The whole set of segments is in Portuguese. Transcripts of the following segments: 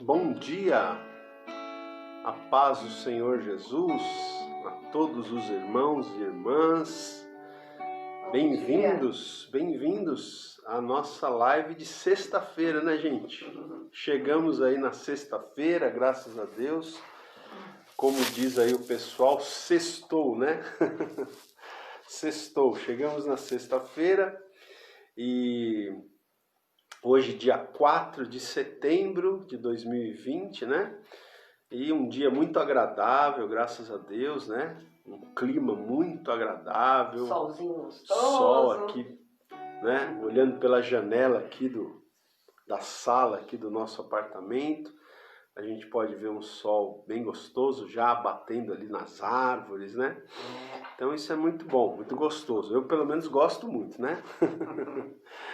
Bom dia, a paz do Senhor Jesus, a todos os irmãos e irmãs, bem-vindos à nossa live de sexta-feira, né, gente? Chegamos aí na sexta-feira, graças a Deus, como diz aí o pessoal, sextou, né? Sextou, chegamos na sexta-feira e hoje, dia 4 de setembro de 2020, né? E um dia muito agradável, graças a Deus, né? Um clima muito agradável. Solzinho gostoso. Sol aqui, né? Olhando pela janela aqui da sala aqui do nosso apartamento. A gente pode ver um sol bem gostoso já batendo ali nas árvores, né? Então isso é muito bom, muito gostoso. Eu pelo menos gosto muito, né?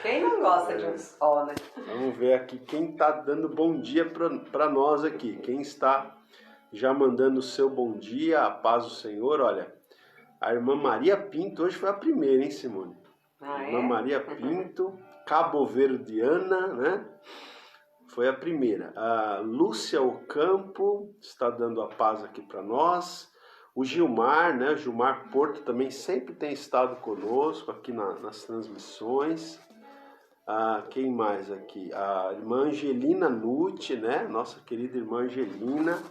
Quem não gosta de um sol, né? Vamos ver aqui quem está dando bom dia para nós aqui. Quem está já mandando o seu bom dia, a paz do Senhor. Olha, a irmã Maria Pinto hoje foi a primeira, hein, Simone? Irmã Maria Pinto, cabo-verdiana, né? Foi a primeira. A Lúcia Ocampo está dando a paz aqui para nós. O Gilmar, né? O Gilmar Porto também sempre tem estado conosco aqui nas transmissões. Quem mais aqui? A irmã Angelina Nucci, né? Nossa querida irmã Angelina.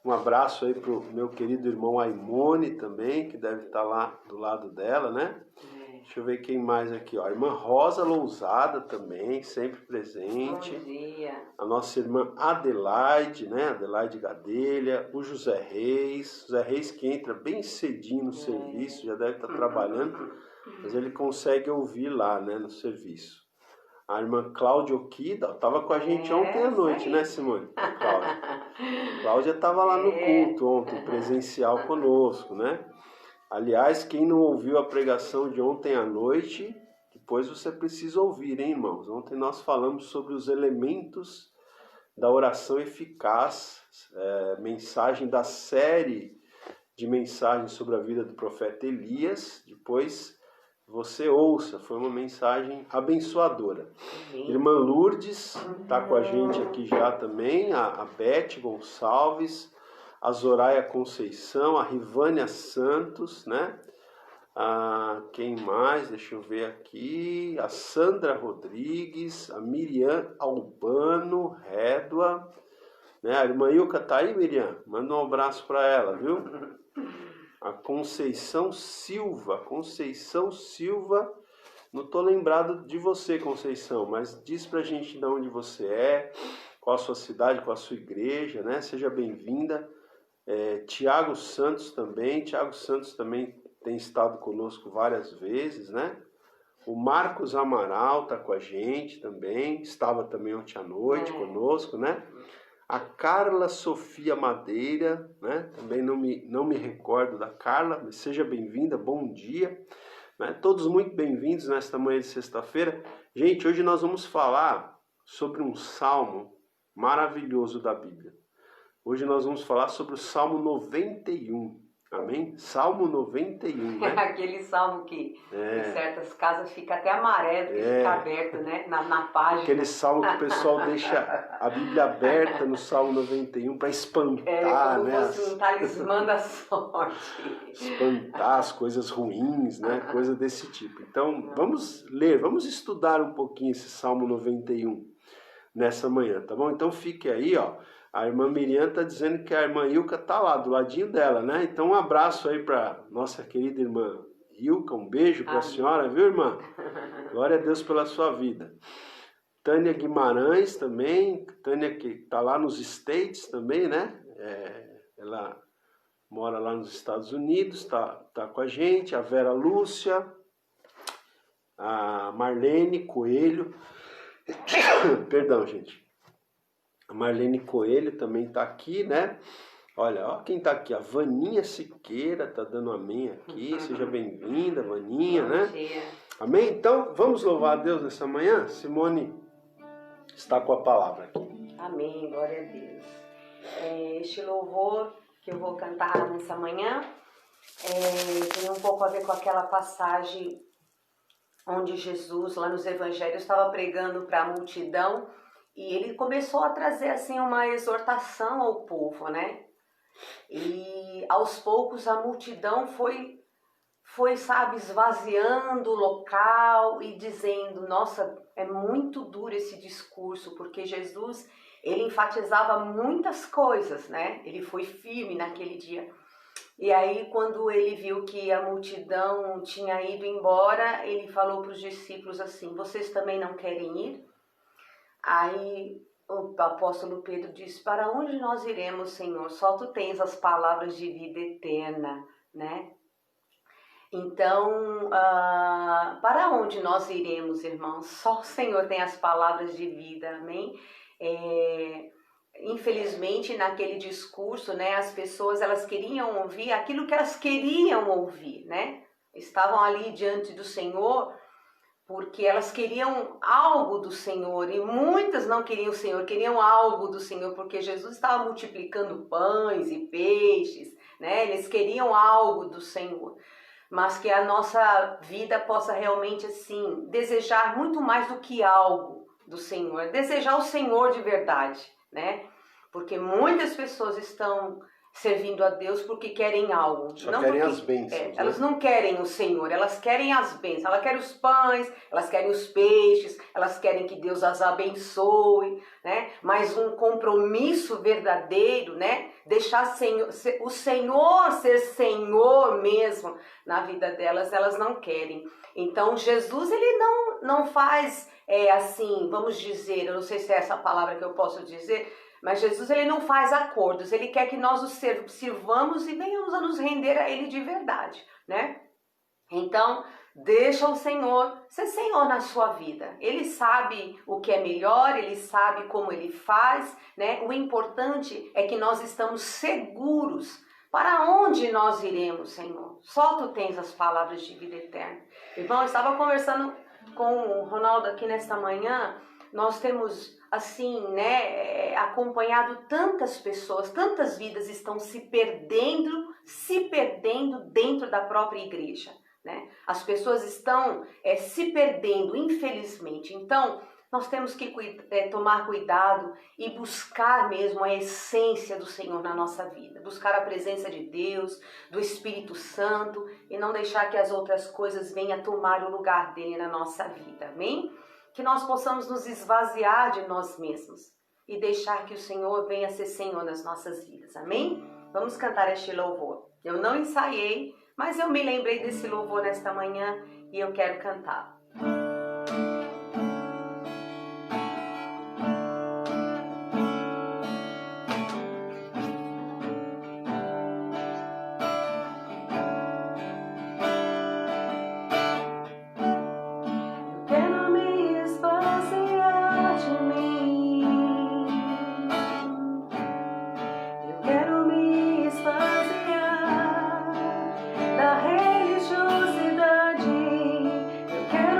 Um abraço aí pro meu querido irmão Aimone também, que deve estar lá do lado dela, né? Deixa eu ver quem mais aqui, ó. A irmã Rosa Lousada também, sempre presente. Bom dia. A nossa irmã Adelaide, né? Adelaide Gadelha. O José Reis. José Reis que entra bem cedinho no serviço, já deve estar trabalhando, mas ele consegue ouvir lá, né? No serviço. A irmã Cláudia Okida estava com a gente ontem à noite, né, Simone? A Cláudia estava lá no culto ontem, presencial conosco, né? Aliás, quem não ouviu a pregação de ontem à noite, depois você precisa ouvir, hein, irmãos? Ontem nós falamos sobre os elementos da oração eficaz, mensagem da série de mensagens sobre a vida do profeta Elias. Depois você ouça, foi uma mensagem abençoadora. Irmã Lourdes está com a gente aqui já também, a Beth Gonçalves, a Zoraia Conceição, a Rivânia Santos, né? Quem mais? Deixa eu ver aqui. A Sandra Rodrigues, a Miriam Albano Rédua, né? A irmã Ilka tá aí, Miriam? Manda um abraço para ela, viu? A Conceição Silva, não tô lembrado de você, Conceição, mas diz pra gente de onde você é, qual a sua cidade, qual a sua igreja, né? Seja bem-vinda. Tiago Santos também tem estado conosco várias vezes, né? O Marcos Amaral tá com a gente também, estava também ontem à noite conosco, né? A Carla Sofia Madeira, né? Também não me recordo da Carla, mas seja bem-vinda, bom dia. Né? Todos muito bem-vindos nesta manhã de sexta-feira. Gente, hoje nós vamos falar sobre um salmo maravilhoso da Bíblia. Hoje nós vamos falar sobre o Salmo 91, amém? Salmo 91, né? Aquele salmo que em certas casas fica até amarelo, que fica aberto, né? Na página. Aquele salmo que o pessoal deixa a Bíblia aberta no Salmo 91 para espantar, como né? fosse um talismã da sorte. Espantar as coisas ruins, né? Coisa desse tipo. Então, vamos ler, vamos estudar um pouquinho esse Salmo 91 nessa manhã, tá bom? Então, fique aí, ó. A irmã Miriam está dizendo que a irmã Ilka está lá, do ladinho dela, né? Então, um abraço aí para nossa querida irmã Ilka, um beijo para a senhora, viu, irmã? Glória a Deus pela sua vida. Tânia Guimarães também, Tânia que está lá nos States também, né? Ela mora lá nos Estados Unidos, tá com a gente. A Vera Lúcia, a Marlene Coelho, perdão, gente. A Marlene Coelho também está aqui, né? Olha, ó quem está aqui, a Vaninha Siqueira está dando amém aqui. Seja bem-vinda, Vaninha, né? Amém? Então, vamos louvar a Deus nessa manhã? Simone está com a palavra aqui. Amém, glória a Deus. Este louvor que eu vou cantar nessa manhã tem um pouco a ver com aquela passagem onde Jesus, lá nos evangelhos, estava pregando para a multidão E ele começou a trazer assim uma exortação ao povo, né? E aos poucos a multidão foi, sabe, esvaziando o local e dizendo, nossa, é muito duro esse discurso, porque Jesus, ele enfatizava muitas coisas, né? Ele foi firme naquele dia. E aí, quando ele viu que a multidão tinha ido embora, ele falou para os discípulos assim, vocês também não querem ir? Aí o apóstolo Pedro disse, para onde nós iremos, Senhor? Só tu tens as palavras de vida eterna, né? Então, para onde nós iremos, irmãos? Só o Senhor tem as palavras de vida, amém? Infelizmente, naquele discurso, né, as pessoas elas queriam ouvir aquilo que elas queriam ouvir, né? Estavam ali diante do Senhor porque elas queriam algo do Senhor, e muitas não queriam o Senhor, queriam algo do Senhor, porque Jesus estava multiplicando pães e peixes, né? Eles queriam algo do Senhor, mas que a nossa vida possa realmente, assim, desejar muito mais do que algo do Senhor, desejar o Senhor de verdade, né? Porque muitas pessoas estão servindo a Deus porque querem algo. Só não querem porque, as bênçãos. Né? Elas não querem o Senhor, elas querem as bênçãos. Elas querem os pães, elas querem os peixes, elas querem que Deus as abençoe, né? Mas um compromisso verdadeiro, né? Deixar o Senhor ser Senhor mesmo na vida delas, elas não querem. Então Jesus, ele não faz assim, vamos dizer, eu não sei se é essa palavra que eu posso dizer, mas Jesus, ele não faz acordos, ele quer que nós o sirvamos e venhamos a nos render a ele de verdade, né? Então, deixa o Senhor ser Senhor na sua vida. Ele sabe o que é melhor, ele sabe como ele faz, né? O importante é que nós estamos seguros. Para onde nós iremos, Senhor? Só tu tens as palavras de vida eterna. Irmão, eu estava conversando com o Ronaldo aqui nesta manhã, nós temos, assim, né, acompanhado tantas pessoas, tantas vidas estão se perdendo dentro da própria igreja, né? As pessoas estão se perdendo, infelizmente. Então, nós temos que tomar cuidado e buscar mesmo a essência do Senhor na nossa vida. Buscar a presença de Deus, do Espírito Santo e não deixar que as outras coisas venham tomar o lugar dele na nossa vida, amém? Que nós possamos nos esvaziar de nós mesmos e deixar que o Senhor venha ser Senhor nas nossas vidas, amém? Vamos cantar este louvor. Eu não ensaiei, mas eu me lembrei desse louvor nesta manhã e eu quero cantar. Quero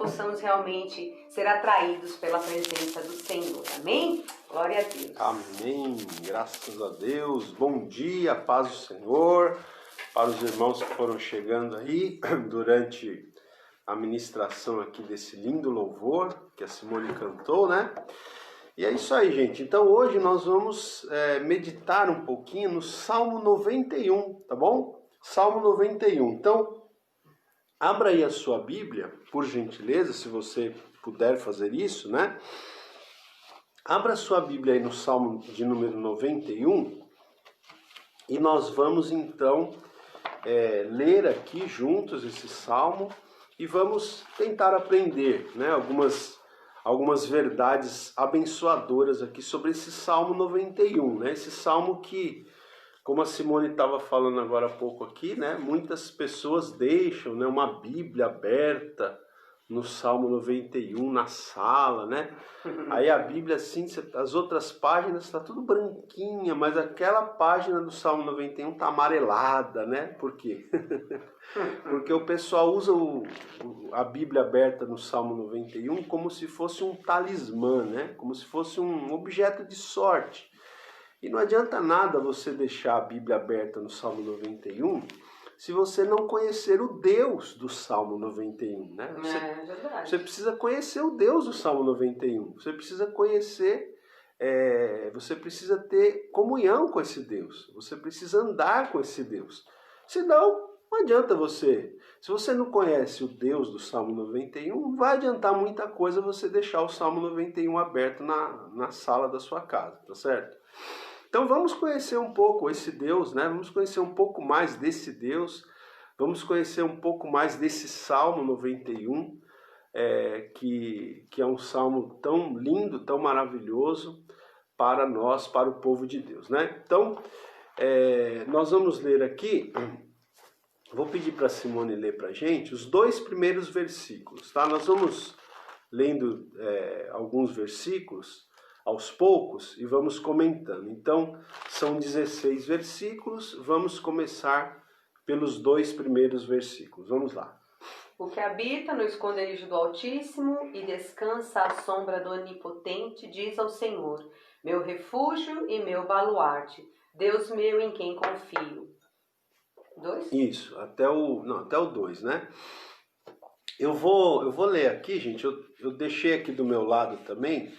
possamos realmente ser atraídos pela presença do Senhor. Amém? Glória a Deus. Amém. Graças a Deus. Bom dia, paz do Senhor. Para os irmãos que foram chegando aí durante a ministração aqui desse lindo louvor que a Simone cantou, né? E é isso aí, gente. Então hoje nós vamos meditar um pouquinho no Salmo 91, tá bom? Salmo 91. Então, abra aí a sua Bíblia, por gentileza, se você puder fazer isso, né? Abra a sua Bíblia aí no Salmo de número 91 e nós vamos então ler aqui juntos esse Salmo e vamos tentar aprender, né, algumas verdades abençoadoras aqui sobre esse Salmo 91, né? Esse Salmo que, como a Simone estava falando agora há pouco aqui, né, muitas pessoas deixam, né, uma Bíblia aberta no Salmo 91 na sala, né? Aí a Bíblia, assim, as outras páginas está tudo branquinha, mas aquela página do Salmo 91 está amarelada, né? Por quê? Porque o pessoal usa a Bíblia aberta no Salmo 91 como se fosse um talismã, né? Como se fosse um objeto de sorte. E não adianta nada você deixar a Bíblia aberta no Salmo 91 se você não conhecer o Deus do Salmo 91, né? Você precisa conhecer o Deus do Salmo 91. Você precisa conhecer, você precisa ter comunhão com esse Deus. Você precisa andar com esse Deus. Senão, não adianta você. Se você não conhece o Deus do Salmo 91, não vai adiantar muita coisa você deixar o Salmo 91 aberto na sala da sua casa, tá certo? Então vamos conhecer um pouco esse Deus, né? Vamos conhecer um pouco mais desse Deus, vamos conhecer um pouco mais desse Salmo 91, que é um salmo tão lindo, tão maravilhoso para nós, para o povo de Deus, né? Então, nós vamos ler aqui, vou pedir para a Simone ler para a gente os 2 primeiros versículos, tá? Nós vamos lendo alguns versículos aos poucos e vamos comentando. Então, são 16 versículos, vamos começar pelos 2 primeiros versículos. Vamos lá. O que habita no esconderijo do Altíssimo e descansa à sombra do Onipotente, diz ao Senhor, meu refúgio e meu baluarte, Deus meu em quem confio. 2? Isso, até o 2, né? Eu vou ler aqui, gente, eu deixei aqui do meu lado também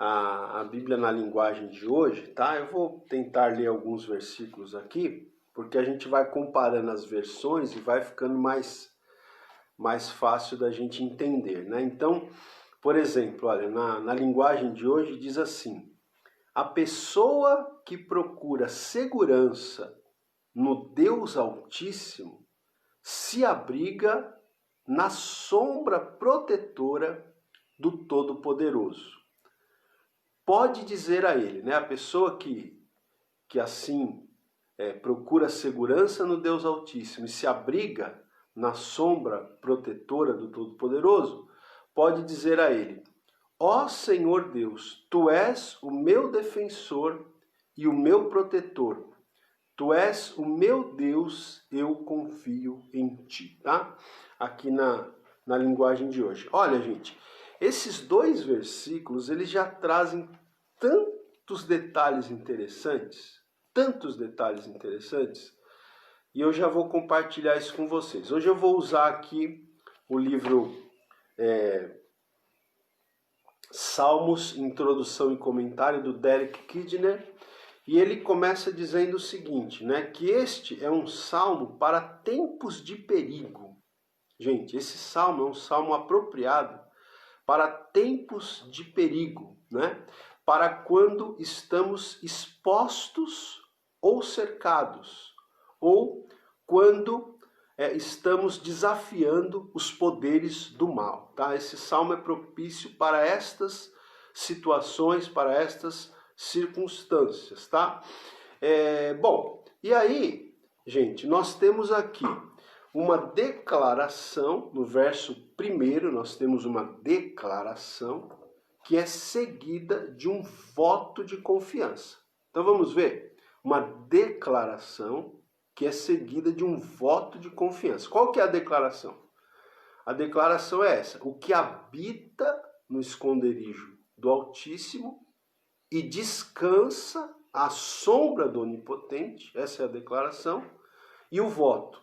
a Bíblia na linguagem de hoje, tá? Eu vou tentar ler alguns versículos aqui, porque a gente vai comparando as versões e vai ficando mais fácil da gente entender, né? Então, por exemplo, olha, na linguagem de hoje diz assim, a pessoa que procura segurança no Deus Altíssimo se abriga na sombra protetora do Todo-Poderoso. Pode dizer a ele, né? A pessoa que assim procura segurança no Deus Altíssimo e se abriga na sombra protetora do Todo-Poderoso, pode dizer a ele, ó Senhor Deus, Tu és o meu defensor e o meu protetor. Tu és o meu Deus, eu confio em Ti, tá? Aqui na linguagem de hoje. Olha, gente, esses 2 versículos, eles já trazem tantos detalhes interessantes, e eu já vou compartilhar isso com vocês. Hoje eu vou usar aqui o livro Salmos, Introdução e Comentário, do Derek Kidner, e ele começa dizendo o seguinte, né, que este é um salmo para tempos de perigo. Gente, esse salmo é um salmo apropriado para tempos de perigo, né? Para quando estamos expostos ou cercados, ou quando estamos desafiando os poderes do mal, tá? Esse salmo é propício para estas situações, para estas circunstâncias, tá? Bom, e aí, gente, nós temos aqui uma declaração, no verso 1 nós temos uma declaração que é seguida de um voto de confiança. Então vamos ver, uma declaração que é seguida de um voto de confiança. Qual que é a declaração? A declaração é essa: o que habita no esconderijo do Altíssimo e descansa à sombra do Onipotente, essa é a declaração, e o voto: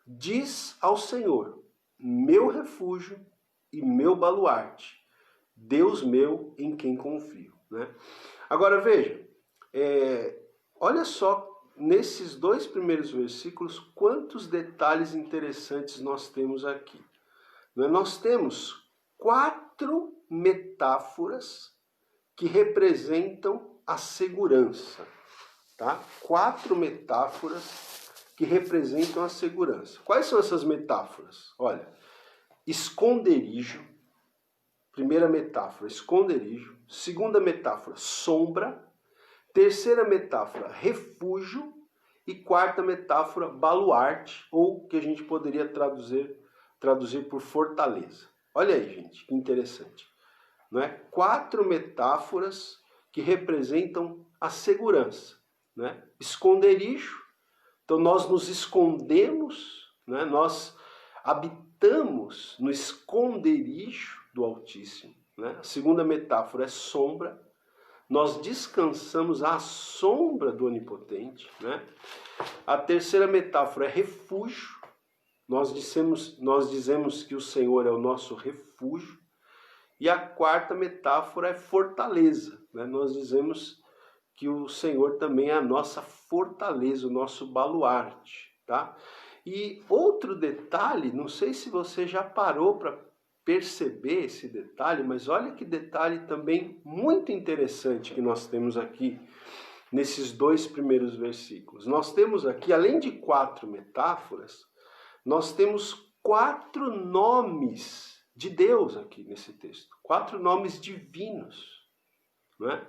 diz ao Senhor, meu refúgio e meu baluarte, Deus meu em quem confio. Né? Agora veja, olha só, nesses 2 primeiros versículos, quantos detalhes interessantes nós temos aqui. Nós temos 4 metáforas que representam a segurança. Tá? 4 metáforas que representam a segurança. Quais são essas metáforas? Olha, esconderijo. Primeira metáfora, esconderijo. Segunda metáfora, sombra. Terceira metáfora, refúgio. E quarta metáfora, baluarte, ou que a gente poderia traduzir por fortaleza. Olha aí, gente, que interessante. Não é? 4 metáforas que representam a segurança. Né? Esconderijo, então nós nos escondemos, né? Nós habitamos no esconderijo do Altíssimo. Né? A segunda metáfora é sombra, nós descansamos à sombra do Onipotente. Né? A terceira metáfora é refúgio, nós dizemos que o Senhor é o nosso refúgio. E a quarta metáfora é fortaleza, né? Nós dizemos que o Senhor também é a nossa fortaleza, o nosso baluarte. Tá? E outro detalhe, não sei se você já parou para perceber esse detalhe, mas olha que detalhe também muito interessante que nós temos aqui nesses 2 primeiros versículos. Nós temos aqui, além de 4 metáforas, nós temos 4 nomes de Deus aqui nesse texto. 4 nomes divinos. Né?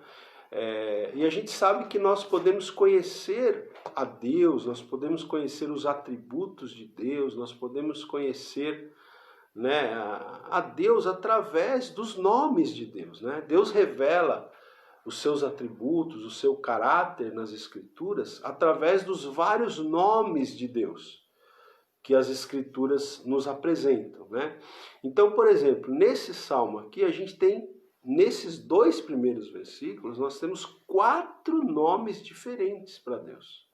E a gente sabe que nós podemos conhecer a Deus, nós podemos conhecer os atributos de Deus, nós podemos conhecer, né, a Deus através dos nomes de Deus. Né? Deus revela os seus atributos, o seu caráter nas Escrituras através dos vários nomes de Deus que as Escrituras nos apresentam. Né? Então, por exemplo, nesse salmo aqui, a gente tem, nesses 2 primeiros versículos, nós temos 4 nomes diferentes para Deus.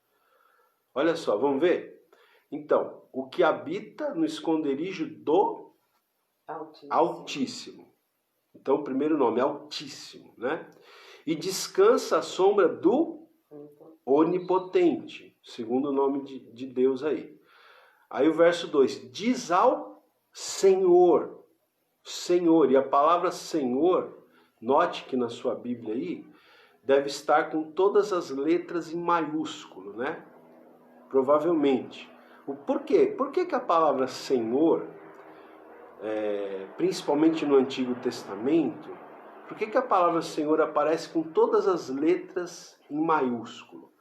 Olha só, vamos ver? Então, o que habita no esconderijo do Altíssimo. Então, o primeiro nome é Altíssimo. Né? E descansa à sombra do Onipotente, segundo nome de Deus aí. Aí o verso 2, diz ao Senhor, Senhor, e a palavra Senhor, note que na sua Bíblia aí, deve estar com todas as letras em maiúsculo, né? Provavelmente. Por quê? Por que a palavra Senhor, principalmente no Antigo Testamento, por que a palavra Senhor aparece com todas as letras em maiúsculo?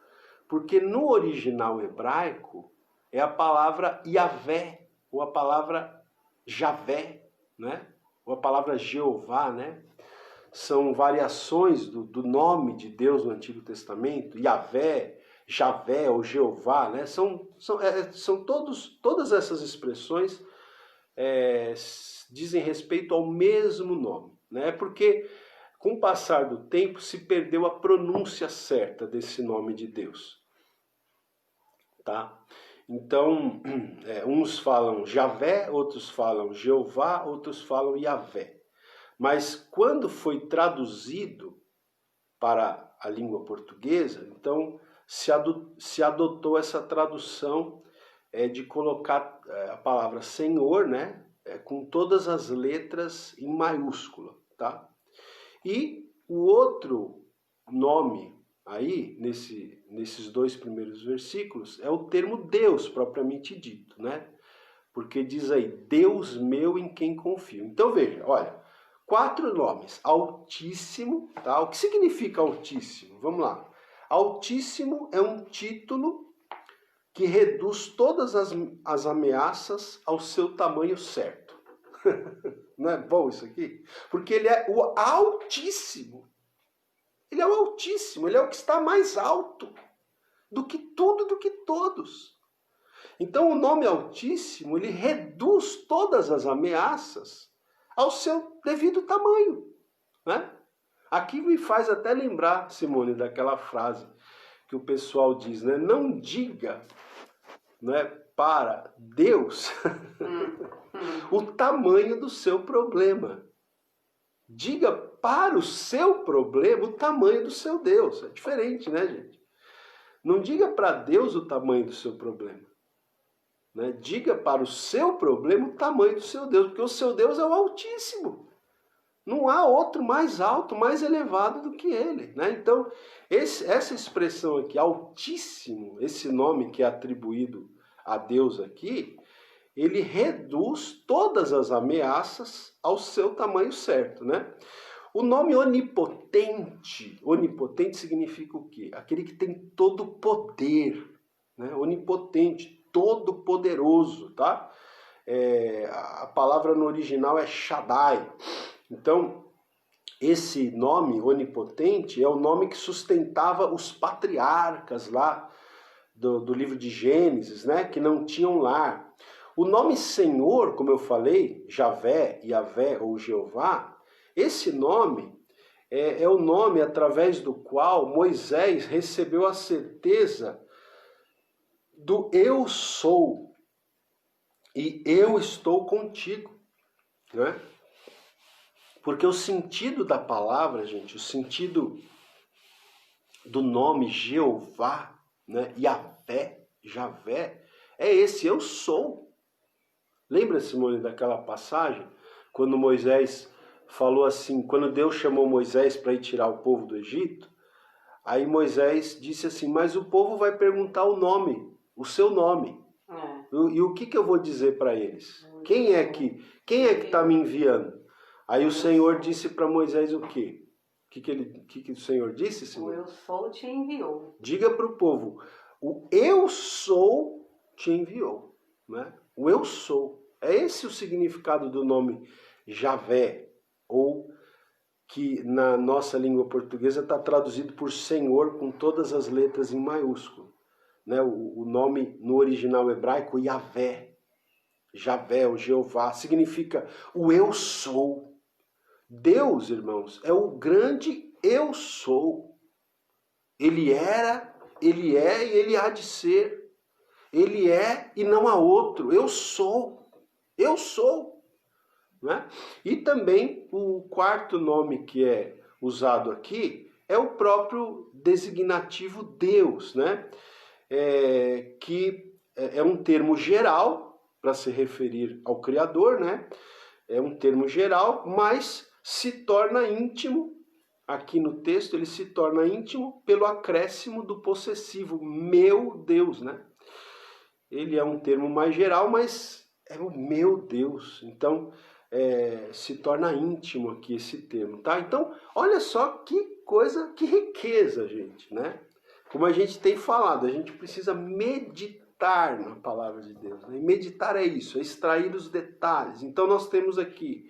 Porque no original hebraico, é a palavra Yahvé, ou a palavra Javé, né? Ou a palavra Jeová, né? São variações do nome de Deus no Antigo Testamento, Yahvé, Javé ou Jeová, né? São todas essas expressões dizem respeito ao mesmo nome, né? Porque com o passar do tempo se perdeu a pronúncia certa desse nome de Deus. Tá? Então, uns falam Javé, outros falam Jeová, outros falam Yahvé. Mas quando foi traduzido para a língua portuguesa, então se adotou essa tradução de colocar a palavra Senhor, né, com todas as letras em maiúscula. Tá? E o outro nome aí, nesses 2 primeiros versículos, é o termo Deus, propriamente dito, né? Porque diz aí, Deus meu em quem confio. Então veja, olha, 4 nomes, Altíssimo, tá? O que significa Altíssimo? Vamos lá. Altíssimo é um título que reduz todas as ameaças ao seu tamanho certo. Não é bom isso aqui? Porque ele é o Altíssimo. Ele é o Altíssimo, ele é o que está mais alto do que tudo, do que todos. Então o nome Altíssimo, ele reduz todas as ameaças ao seu devido tamanho, né? Aqui me faz até lembrar, Simone, daquela frase que o pessoal diz, né? Não diga, né, para Deus o tamanho do seu problema. Diga para o seu problema o tamanho do seu Deus. É diferente, né, gente? Não diga para Deus o tamanho do seu problema. Né? Diga para o seu problema o tamanho do seu Deus, porque o seu Deus é o Altíssimo. Não há outro mais alto, mais elevado do que ele. Né? Então, essa expressão aqui, Altíssimo, esse nome que é atribuído a Deus aqui, ele reduz todas as ameaças ao seu tamanho certo. Né? O nome onipotente, onipotente significa o quê? Aquele que tem todo poder. Né? Onipotente, todo poderoso. Tá? A palavra no original é Shaddai. Então, esse nome onipotente é o nome que sustentava os patriarcas lá do livro de Gênesis, né, que não tinham lar. O nome Senhor, como eu falei, Javé, Yavé ou Jeová, esse nome é o nome através do qual Moisés recebeu a certeza do eu sou e eu estou contigo, né? Porque o sentido da palavra, gente, o sentido do nome Jeová, né, Javé, é esse, eu sou. Lembra, Simone, daquela passagem? Quando Moisés falou assim, quando Deus chamou Moisés para ir tirar o povo do Egito, aí Moisés disse assim, mas o povo vai perguntar o nome, o seu nome. E o que eu vou dizer para eles? Quem é que está me enviando? Aí o Senhor disse para Moisés o quê? O que o Senhor disse, Senhor? O eu sou te enviou. Diga para o povo, o eu sou te enviou. Né? O eu sou. É esse o significado do nome Javé, ou que na nossa língua portuguesa está traduzido por Senhor com todas as letras em maiúsculo. Né? O nome no original hebraico, Yavé, Javé, ou Jeová, significa o eu sou. Deus, irmãos, é o grande eu sou. Ele era, ele é e ele há de ser. Ele é e não há outro. Eu sou. Eu sou. Né? E também o quarto nome que é usado aqui é o próprio designativo Deus, né? Que é um termo geral para se referir ao Criador, né? É um termo geral, mas se torna íntimo, aqui no texto ele se torna íntimo pelo acréscimo do possessivo, meu Deus, né? Ele é um termo mais geral, mas é o meu Deus. Então, se torna íntimo aqui esse termo, tá? Então, olha só que coisa, que riqueza, gente, né? Como a gente tem falado, a gente precisa meditar na palavra de Deus. Né? E meditar é isso, é extrair os detalhes. Então, nós temos aqui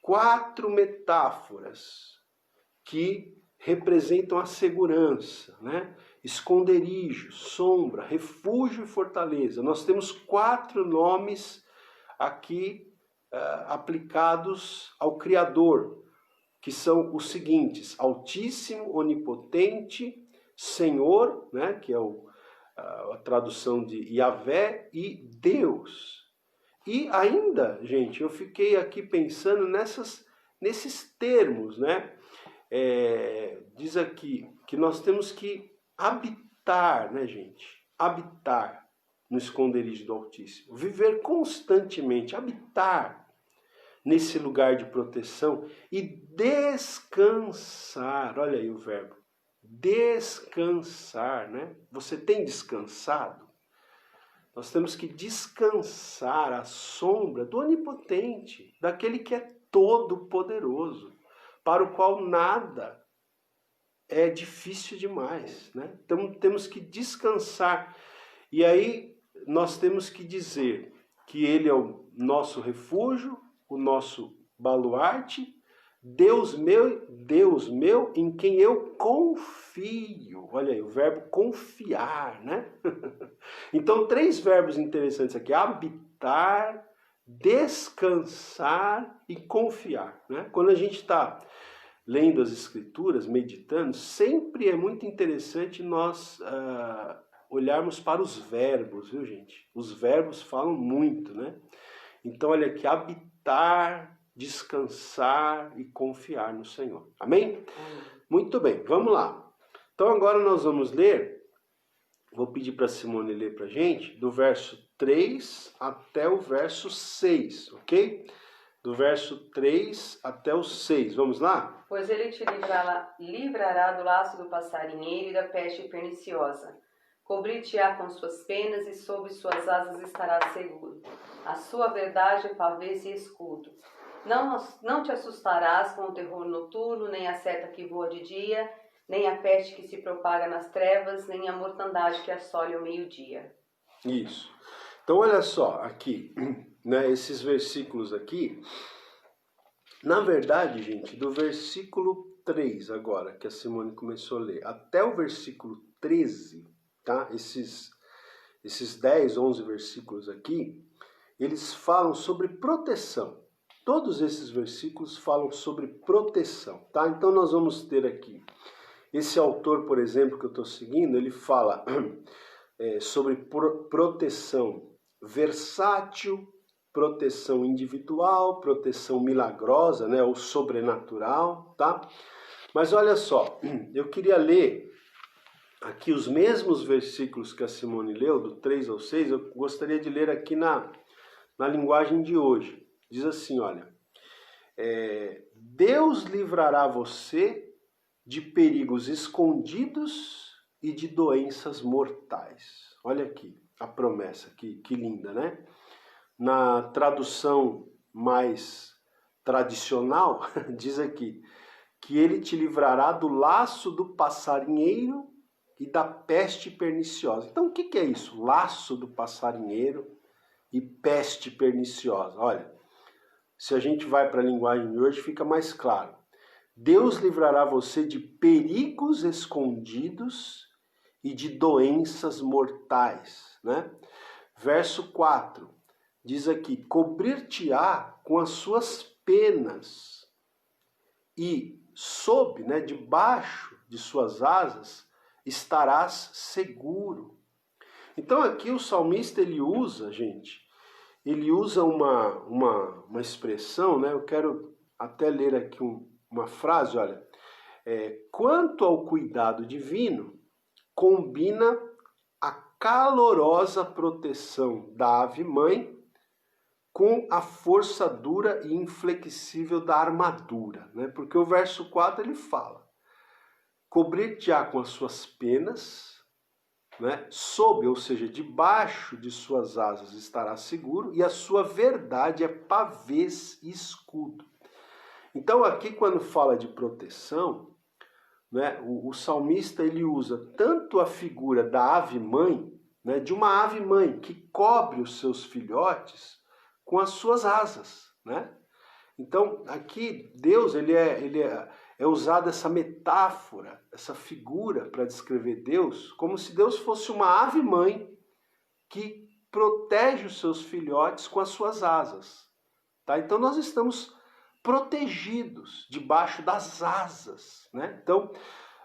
4 metáforas que representam a segurança, né? Esconderijo, sombra, refúgio e fortaleza. Nós temos 4 nomes aqui aplicados ao Criador, que são os seguintes: Altíssimo, Onipotente, Senhor, né? Que é a tradução de Yavé, e Deus. E ainda, gente, eu fiquei aqui pensando nesses termos, né? Diz aqui que nós temos que habitar, né, gente? Habitar no esconderijo do Altíssimo. Viver constantemente, habitar nesse lugar de proteção e descansar. Olha aí o verbo. Descansar, né? Você tem descansado? Nós temos que descansar à sombra do Onipotente, daquele que é todo-poderoso, para o qual nada é difícil demais, né? Então temos que descansar. E aí nós temos que dizer que ele é o nosso refúgio, o nosso baluarte, Deus meu em quem eu confio. Olha aí, o verbo confiar, né? Então, 3 verbos interessantes aqui: habitar, descansar e confiar, né? Quando a gente está lendo as Escrituras, meditando, sempre é muito interessante nós olharmos para os verbos, viu, gente? Os verbos falam muito, né? Então, olha aqui: habitar, descansar e confiar no Senhor. Amém? Muito bem, vamos lá. Então, agora nós vamos ler, vou pedir para a Simone ler para a gente, do verso 3 até o verso 6, ok? Do verso 3 até o 6. Vamos lá? Pois ele te livrará do laço do passarinheiro e da peste perniciosa. Cobrir-te-á com suas penas e sob suas asas estarás seguro. A sua verdade é pavês e escudo. Não te assustarás com o terror noturno, nem a seta que voa de dia, nem a peste que se propaga nas trevas, nem a mortandade que assole ao meio-dia. Isso. Então, olha só, aqui, né, esses versículos aqui, na verdade, gente, do versículo 3 agora, que a Simone começou a ler, até o versículo 13, tá? Esses 10, 11 versículos aqui, eles falam sobre proteção. Todos esses versículos falam sobre proteção, tá? Então nós vamos ter aqui, esse autor, por exemplo, que eu estou seguindo, ele fala sobre proteção versátil, proteção individual, proteção milagrosa, né, ou sobrenatural, tá? Mas olha só, eu queria ler aqui os mesmos versículos que a Simone leu, do 3 ao 6, eu gostaria de ler aqui na linguagem de hoje. Diz assim, olha, Deus livrará você de perigos escondidos e de doenças mortais. Olha aqui a promessa, que linda, né? Na tradução mais tradicional, diz aqui, que ele te livrará do laço do passarinheiro e da peste perniciosa. Então, o que é isso? Laço do passarinheiro e peste perniciosa. Olha, se a gente vai para a linguagem de hoje, fica mais claro. Deus livrará você de perigos escondidos e de doenças mortais, né? Verso 4, diz aqui, cobrir-te-á com as suas penas e sob, né, debaixo de suas asas, estarás seguro. Então aqui o salmista, ele usa, gente, ele usa uma expressão, né? Eu quero até ler aqui uma frase, olha, quanto ao cuidado divino, combina a calorosa proteção da ave-mãe com a força dura e inflexível da armadura, né? Porque o verso 4 ele fala, cobrir-te-á com as suas penas, né? Sob, ou seja, debaixo de suas asas estará seguro, e a sua verdade é pavês e escudo. Então aqui quando fala de proteção, né, o salmista ele usa tanto a figura da ave-mãe, né, de uma ave-mãe que cobre os seus filhotes com as suas asas, né? Então aqui Deus ele é usada essa metáfora, essa figura para descrever Deus, como se Deus fosse uma ave-mãe que protege os seus filhotes com as suas asas, tá? Então nós estamos protegidos debaixo das asas, né? Então,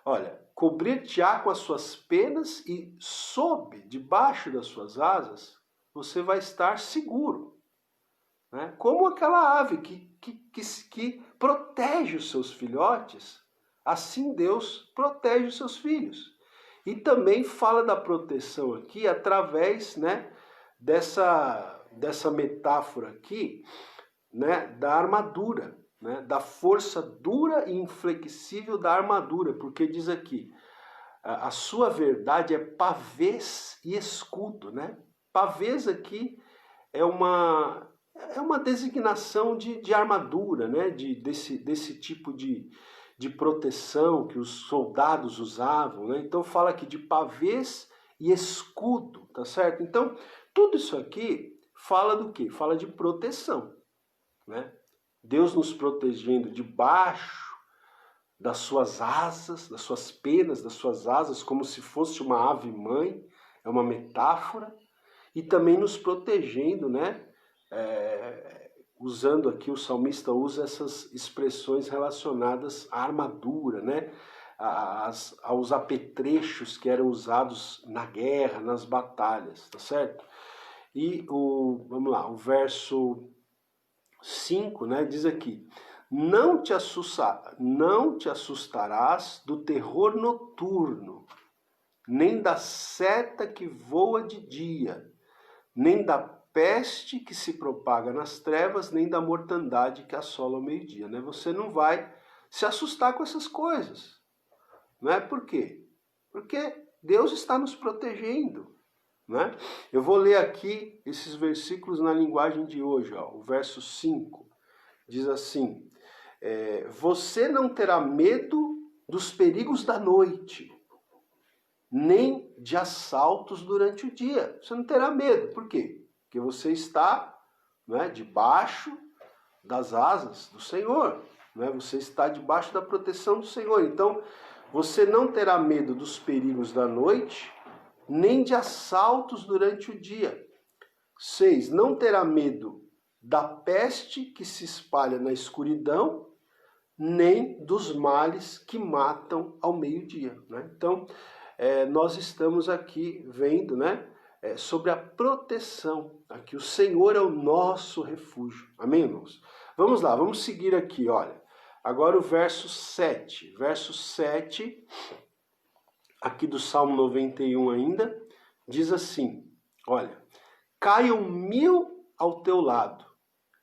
olha, cobrir-te-á com as suas penas e sob, debaixo das suas asas, você vai estar seguro, né? Como aquela ave que protege os seus filhotes, assim Deus protege os seus filhos. E também fala da proteção aqui através, né, dessa metáfora aqui, né, da armadura, né, da força dura e inflexível da armadura, porque diz aqui, a sua verdade é pavês e escudo, né? Pavês aqui é uma designação de armadura, né, desse tipo de proteção que os soldados usavam, né? Então fala aqui de pavês e escudo, tá certo? Então tudo isso aqui fala do quê? Fala de proteção, né? Deus nos protegendo debaixo das suas asas, das suas penas, das suas asas, como se fosse uma ave-mãe, é uma metáfora, e também nos protegendo, né? Usando aqui, o salmista usa essas expressões relacionadas à armadura, né? Aos apetrechos que eram usados na guerra, nas batalhas, tá certo? E vamos lá, o verso 5, né, diz aqui: não te assustarás do terror noturno, nem da seta que voa de dia, nem da peste que se propaga nas trevas, nem da mortandade que assola ao meio-dia, né? Você não vai se assustar com essas coisas, né? Por quê? Porque Deus está nos protegendo, né? Eu vou ler aqui esses versículos na linguagem de hoje, ó. O verso 5 diz assim: você não terá medo dos perigos da noite, nem de assaltos durante o dia. Você não terá medo. Por quê? Porque você está, né, debaixo das asas do Senhor, né? Você está debaixo da proteção do Senhor. Então, você não terá medo dos perigos da noite, nem de assaltos durante o dia. 6. Não terá medo da peste que se espalha na escuridão, nem dos males que matam ao meio-dia, né? Então, nós estamos aqui vendo, né, sobre a proteção. Aqui o Senhor é o nosso refúgio. Amém, irmãos? Vamos lá, vamos seguir aqui, olha. Agora o verso 7. Verso 7, aqui do Salmo 91 ainda, diz assim, olha: caiam 1000 ao teu lado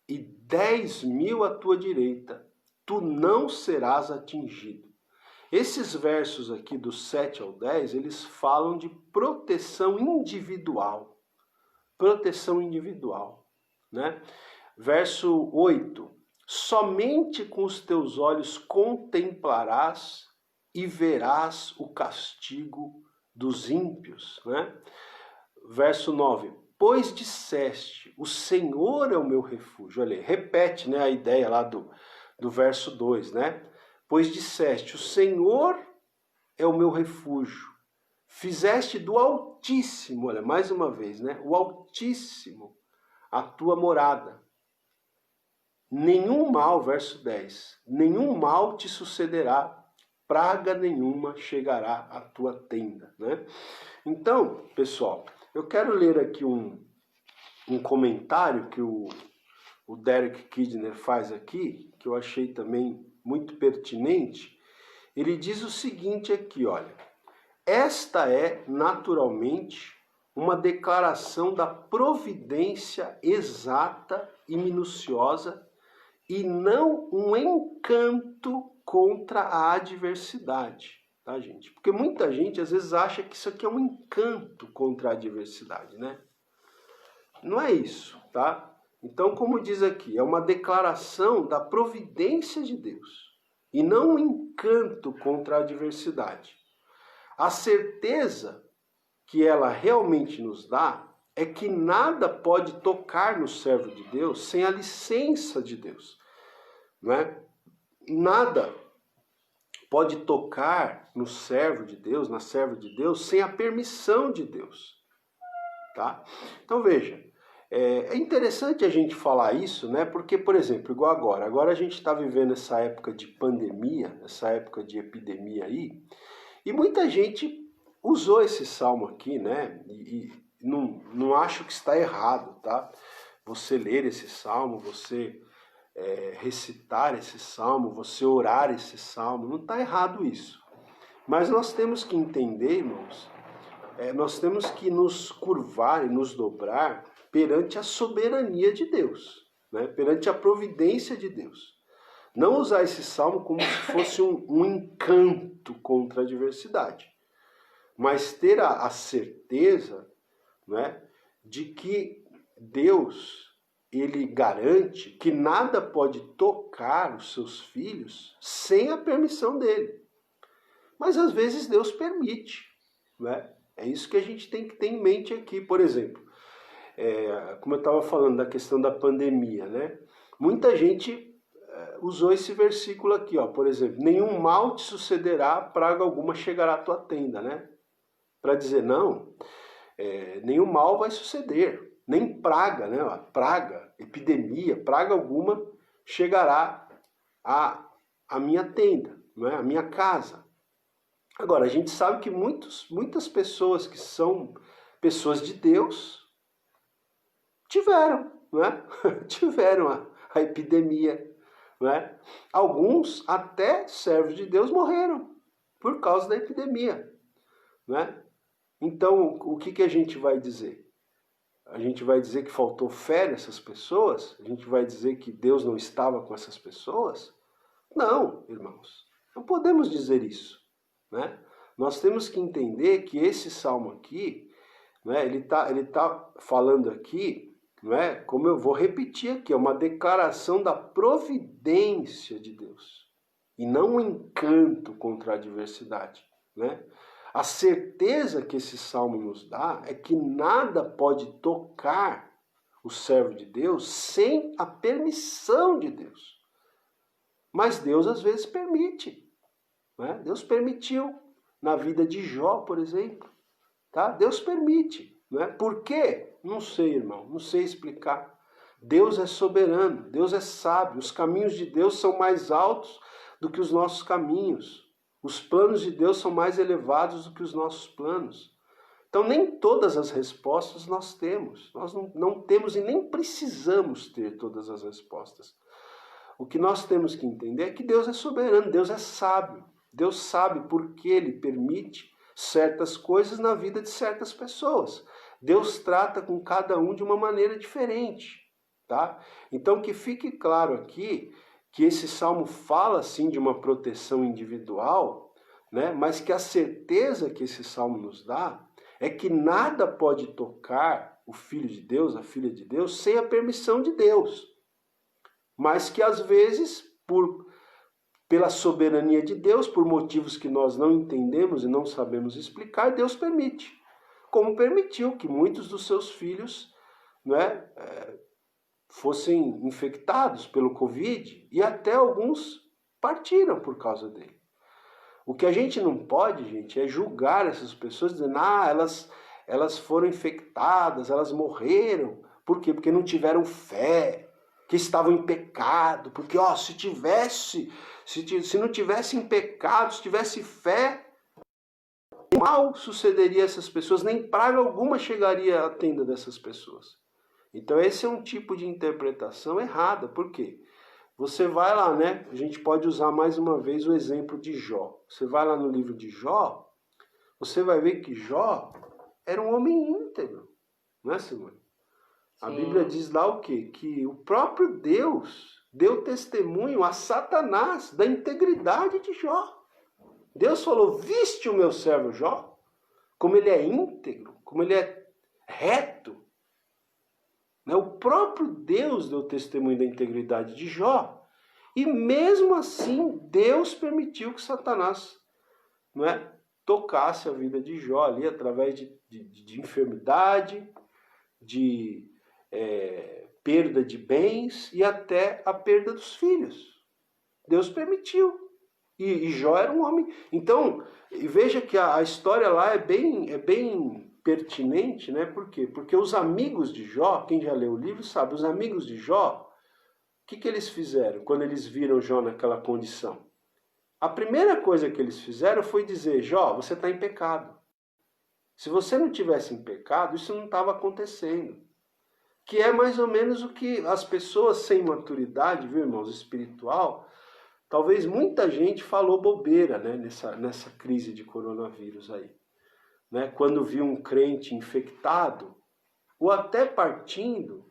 e 10.000 à tua direita, tu não serás atingido. Esses versos aqui do 7 ao 10, eles falam de proteção individual. Proteção individual, né? Verso 8: somente com os teus olhos contemplarás e verás o castigo dos ímpios, né? Verso 9: pois disseste, o Senhor é o meu refúgio. Olha, repete, né, a ideia lá do verso 2, né? Pois disseste, o Senhor é o meu refúgio. Fizeste do Altíssimo, olha, mais uma vez, né? O Altíssimo, a tua morada. Nenhum mal, verso 10, nenhum mal te sucederá, praga nenhuma chegará à tua tenda, né? Então, pessoal, eu quero ler aqui um comentário que o Derek Kidner faz aqui, que eu achei também muito pertinente. Ele diz o seguinte aqui, olha: esta é, naturalmente, uma declaração da providência exata e minuciosa e não um encanto contra a adversidade, tá, gente? Porque muita gente às vezes acha que isso aqui é um encanto contra a adversidade, né? Não é isso, tá? Então, como diz aqui, é uma declaração da providência de Deus e não um encanto contra a adversidade. A certeza que ela realmente nos dá é que nada pode tocar no servo de Deus sem a licença de Deus, né? Nada pode tocar no servo de Deus, na serva de Deus, sem a permissão de Deus, tá? Então veja, é interessante a gente falar isso, né? Porque, por exemplo, igual agora a gente está vivendo essa época de pandemia, essa época de epidemia aí, e muita gente usou esse salmo aqui, né? E não acho que está errado, tá? Você ler esse salmo, você recitar esse salmo, você orar esse salmo, não está errado isso. Mas nós temos que entender, irmãos, nós temos que nos curvar e nos dobrar perante a soberania de Deus, né? Perante a providência de Deus. Não usar esse salmo como se fosse um encanto contra a adversidade, mas ter a certeza, né, de que Deus, ele garante que nada pode tocar os seus filhos sem a permissão dele. Mas às vezes Deus permite, né? É isso que a gente tem que ter em mente aqui. Por exemplo, como eu estava falando da questão da pandemia, né? Muita gente usou esse versículo aqui, ó, por exemplo, nenhum mal te sucederá, praga alguma chegará à tua tenda, né? Para dizer, não, nenhum mal vai suceder, nem praga, né? Praga, epidemia, praga alguma chegará à minha tenda, não é? À minha casa. Agora, a gente sabe que muitas pessoas que são pessoas de Deus tiveram, não é? Tiveram a epidemia, não é? Alguns, até servos de Deus, morreram por causa da epidemia, não é? Então, o que a gente vai dizer? A gente vai dizer que faltou fé nessas pessoas? A gente vai dizer que Deus não estava com essas pessoas? Não, irmãos. Não podemos dizer isso, né? Nós temos que entender que esse salmo aqui, né, ele tá falando aqui, não é? Como eu vou repetir aqui, é uma declaração da providência de Deus e não um encanto contra a adversidade, né? A certeza que esse salmo nos dá é que nada pode tocar o servo de Deus sem a permissão de Deus. Mas Deus às vezes permite, né? Deus permitiu na vida de Jó, por exemplo, tá? Deus permite, né? Por quê? Não sei, irmão, não sei explicar. Deus é soberano, Deus é sábio, os caminhos de Deus são mais altos do que os nossos caminhos. Os planos de Deus são mais elevados do que os nossos planos. Então, nem todas as respostas nós temos. Nós não temos e nem precisamos ter todas as respostas. O que nós temos que entender é que Deus é soberano, Deus é sábio. Deus sabe por que Ele permite certas coisas na vida de certas pessoas. Deus trata com cada um de uma maneira diferente, tá? Então, que fique claro aqui que esse salmo fala, sim, de uma proteção individual, né? Mas que a certeza que esse salmo nos dá é que nada pode tocar o Filho de Deus, a Filha de Deus, sem a permissão de Deus. Mas que às vezes, pela soberania de Deus, por motivos que nós não entendemos e não sabemos explicar, Deus permite. Como permitiu que muitos dos seus filhos, né, fossem infectados pelo Covid e até alguns partiram por causa dele. O que a gente não pode, gente, é julgar essas pessoas dizendo, elas foram infectadas, elas morreram. Por quê? Porque não tiveram fé, que estavam em pecado. Porque, se não tivesse em pecado, se tivesse fé, mal sucederia a essas pessoas, nem praga alguma chegaria à tenda dessas pessoas. Então esse é um tipo de interpretação errada. Por quê? Você vai lá, né? A gente pode usar mais uma vez o exemplo de Jó. Você vai lá no livro de Jó, você vai ver que Jó era um homem íntegro. Não é, Simone? A Bíblia diz lá o quê? Que o próprio Deus deu testemunho a Satanás da integridade de Jó. Deus falou, viste o meu servo Jó? Como ele é íntegro, como ele é reto. O próprio Deus deu testemunho da integridade de Jó. E mesmo assim, Deus permitiu que Satanás, não é, tocasse a vida de Jó ali através de enfermidade, de perda de bens e até a perda dos filhos. Deus permitiu. E Jó era um homem. Então, veja que a história lá é bem pertinente, né? Por quê? Porque os amigos de Jó, quem já leu o livro sabe, os amigos de Jó, o que eles fizeram quando eles viram Jó naquela condição? A primeira coisa que eles fizeram foi dizer, Jó, você está em pecado. Se você não tivesse em pecado, isso não estava acontecendo. Que é mais ou menos o que as pessoas sem maturidade, viu, irmãos, espiritual, talvez muita gente falou bobeira, né, nessa crise de coronavírus aí. Né? Quando viu um crente infectado, ou até partindo,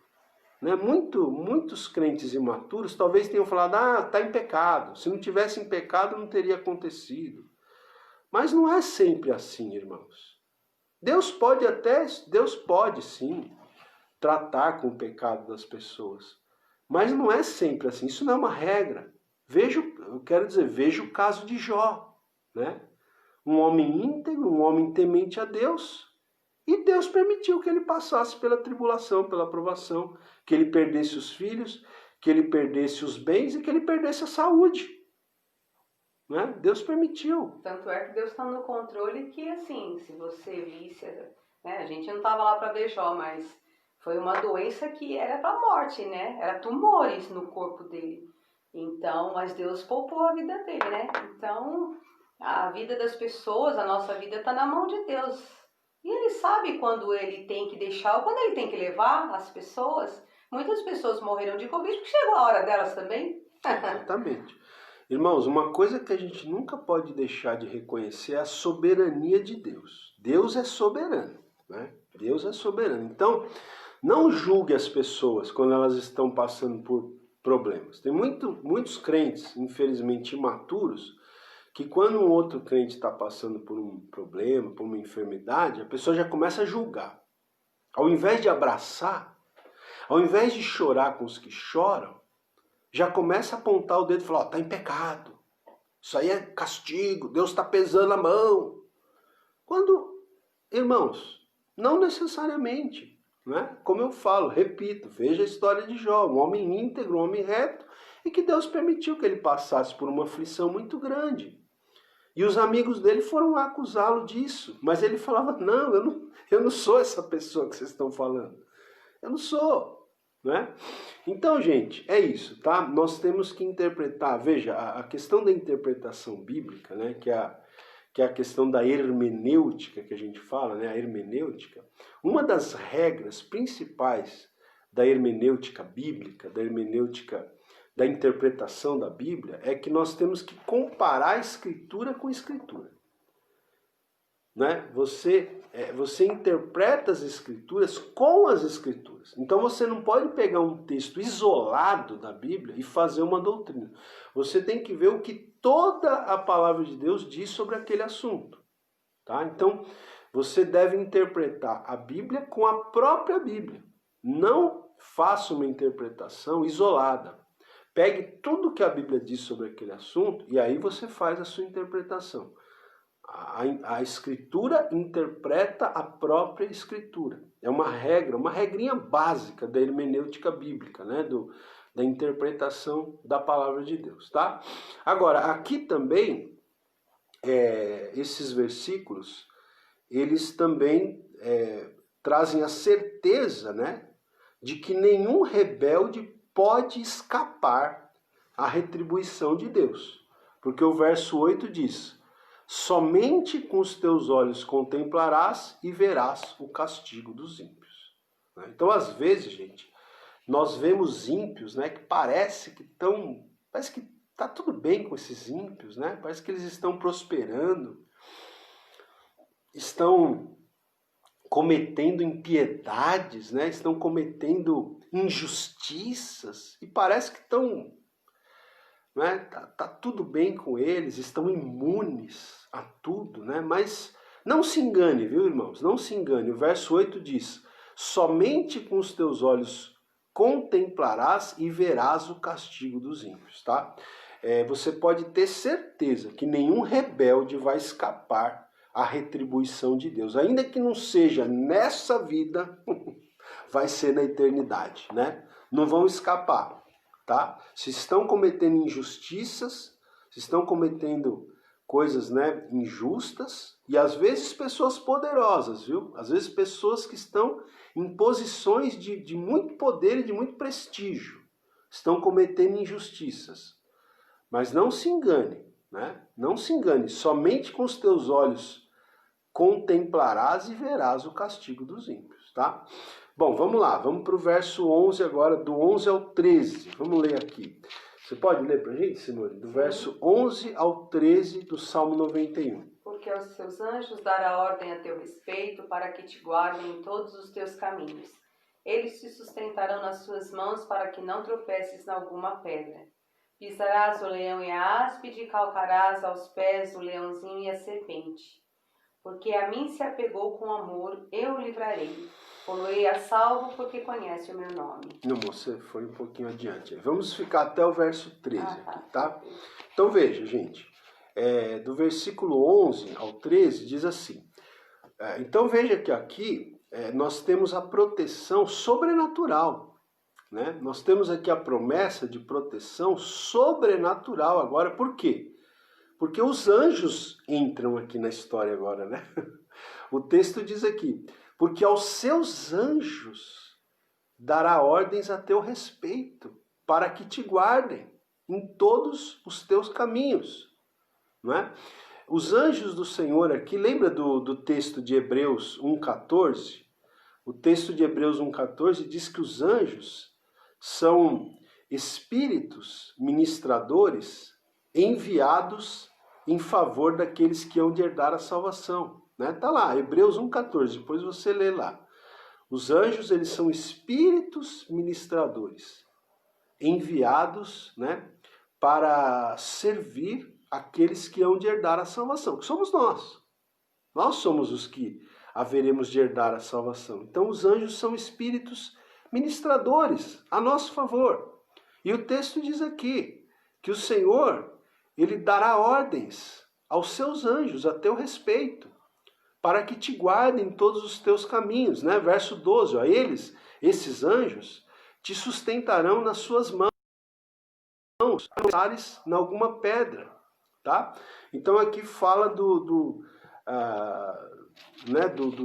né, muitos crentes imaturos talvez tenham falado, está em pecado. Se não tivesse em pecado, não teria acontecido. Mas não é sempre assim, irmãos. Deus pode sim tratar com o pecado das pessoas. Mas não é sempre assim, isso não é uma regra. Veja o caso de Jó, né? Um homem íntegro, um homem temente a Deus, e Deus permitiu que ele passasse pela tribulação, pela provação, que ele perdesse os filhos, que ele perdesse os bens e que ele perdesse a saúde. Né? Deus permitiu. Tanto é que Deus está no controle que, assim, se você visse, né, a gente não estava lá para ver Jó, mas foi uma doença que era para morte, né? Era tumores no corpo dele. Então, mas Deus poupou a vida dele, né? Então, a vida das pessoas, a nossa vida está na mão de Deus. E Ele sabe quando Ele tem que deixar ou quando Ele tem que levar as pessoas. Muitas pessoas morreram de Covid porque chegou a hora delas também. Exatamente. Irmãos, uma coisa que a gente nunca pode deixar de reconhecer é a soberania de Deus. Deus é soberano, né? Deus é soberano. Então, não julgue as pessoas quando elas estão passando por problemas. Tem muitos crentes, infelizmente imaturos, que quando um outro crente está passando por um problema, por uma enfermidade, a pessoa já começa a julgar. Ao invés de abraçar, ao invés de chorar com os que choram, já começa a apontar o dedo e falar, está em pecado. Isso aí é castigo, Deus está pesando a mão. Quando, irmãos, não necessariamente. Né? Como eu falo, repito, veja a história de Jó, um homem íntegro, um homem reto, e que Deus permitiu que ele passasse por uma aflição muito grande. E os amigos dele foram lá acusá-lo disso, mas ele falava, não, eu não sou essa pessoa que vocês estão falando. Eu não sou. Né? Então, gente, é isso, tá? Nós temos que interpretar, veja, a questão da interpretação bíblica, né, que é a questão da hermenêutica que a gente fala, né, a hermenêutica, uma das regras principais da hermenêutica bíblica, da hermenêutica da interpretação da Bíblia, é que nós temos que comparar a Escritura com a Escritura. Né? Você interpreta as Escrituras com as Escrituras. Então você não pode pegar um texto isolado da Bíblia e fazer uma doutrina. Você tem que ver o que toda a palavra de Deus diz sobre aquele assunto. Tá? Então você deve interpretar a Bíblia com a própria Bíblia. Não faça uma interpretação isolada. Pegue tudo que a Bíblia diz sobre aquele assunto e aí você faz a sua interpretação. A Escritura interpreta a própria Escritura. É uma regra, uma regrinha básica da hermenêutica bíblica, né? Da interpretação da palavra de Deus. Tá? Agora, aqui também, esses versículos, eles também trazem a certeza, né, de que nenhum rebelde pode escapar à retribuição de Deus. Porque o verso 8 diz, somente com os teus olhos contemplarás e verás o castigo dos ímpios. Então, às vezes, gente, nós vemos ímpios, né, que parece que está tudo bem com esses ímpios, né? Parece que eles estão prosperando, estão cometendo impiedades, né? Estão cometendo injustiças e parece que estão, né? Tá tudo bem com eles, estão imunes a tudo, né? Mas não se engane, viu, irmãos? Não se engane. O verso 8 diz, somente com os teus olhos contemplarás e verás o castigo dos ímpios, tá? Você pode ter certeza que nenhum rebelde vai escapar à retribuição de Deus. Ainda que não seja nessa vida, vai ser na eternidade, né? Não vão escapar, tá? Se estão cometendo injustiças, se estão cometendo coisas, né, injustas, e às vezes pessoas poderosas, viu? Às vezes pessoas que estão em posições de muito poder e de muito prestígio, estão cometendo injustiças. Mas não se engane, né? Não se engane, somente com os teus olhos contemplarás e verás o castigo dos ímpios, tá? Bom, vamos lá, vamos para o verso 11 agora, do 11 ao 13. Vamos ler aqui. Você pode ler para a gente, Simone? Do verso 11 ao 13 do Salmo 91. Porque aos seus anjos dará ordem a teu respeito, para que te guardem em todos os teus caminhos. Eles te sustentarão nas suas mãos, para que não tropeces em alguma pedra. Pisarás o leão e a áspide, e calcarás aos pés o leãozinho e a serpente. Porque a mim se apegou com amor, eu o livrarei. Poloei a salvo, porque conhece o meu nome. Não, você foi um pouquinho adiante. Vamos ficar até o verso 13 aqui, tá? Então veja, gente. Do versículo 11 ao 13 diz assim. Então veja que aqui nós temos a proteção sobrenatural, né? Nós temos aqui a promessa de proteção sobrenatural agora. Por quê? Porque os anjos entram aqui na história agora, né? O texto diz aqui, porque aos seus anjos dará ordens a teu respeito, para que te guardem em todos os teus caminhos, não é? Os anjos do Senhor aqui, lembra do texto de Hebreus 1,14? O texto de Hebreus 1,14 diz que os anjos são espíritos ministradores enviados em favor daqueles que hão de herdar a salvação. Tá lá, Hebreus 1,14, depois você lê lá. Os anjos, eles são espíritos ministradores enviados, né, para servir aqueles que hão de herdar a salvação, que somos nós. Nós somos os que haveremos de herdar a salvação. Então os anjos são espíritos ministradores a nosso favor. E o texto diz aqui que o Senhor, ele dará ordens aos seus anjos a teu respeito, para que te guardem todos os teus caminhos, né? Verso 12, ó, esses anjos, te sustentarão nas suas mãos, pensares em alguma pedra, tá? Então aqui fala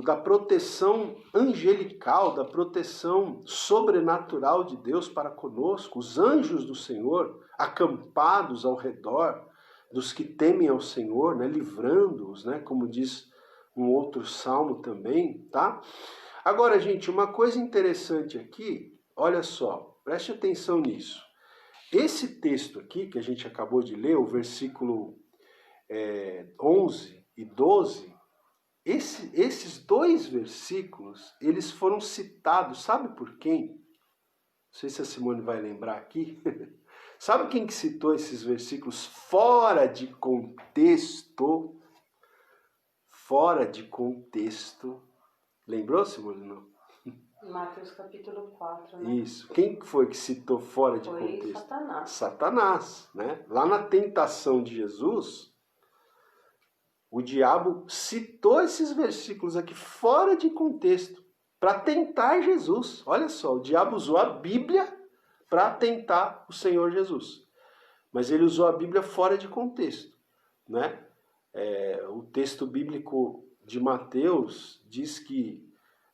da proteção angelical, da proteção sobrenatural de Deus para conosco, os anjos do Senhor acampados ao redor dos que temem ao Senhor, né, livrando-os, né, como diz um outro salmo também, tá? Agora, gente, uma coisa interessante aqui, olha só, preste atenção nisso. Esse texto aqui que a gente acabou de ler, o versículo 11 e 12, esses dois versículos, eles foram citados, sabe por quem? Não sei se a Simone vai lembrar aqui. Sabe quem que citou esses versículos fora de contexto? Fora de contexto. Lembrou, Simone? Não. Mateus capítulo 4, né? Isso. Quem foi que citou fora de contexto? Satanás. Satanás, né? Lá na tentação de Jesus, o diabo citou esses versículos aqui fora de contexto para tentar Jesus. Olha só, o diabo usou a Bíblia para tentar o Senhor Jesus. Mas ele usou a Bíblia fora de contexto, né? O texto bíblico de Mateus diz que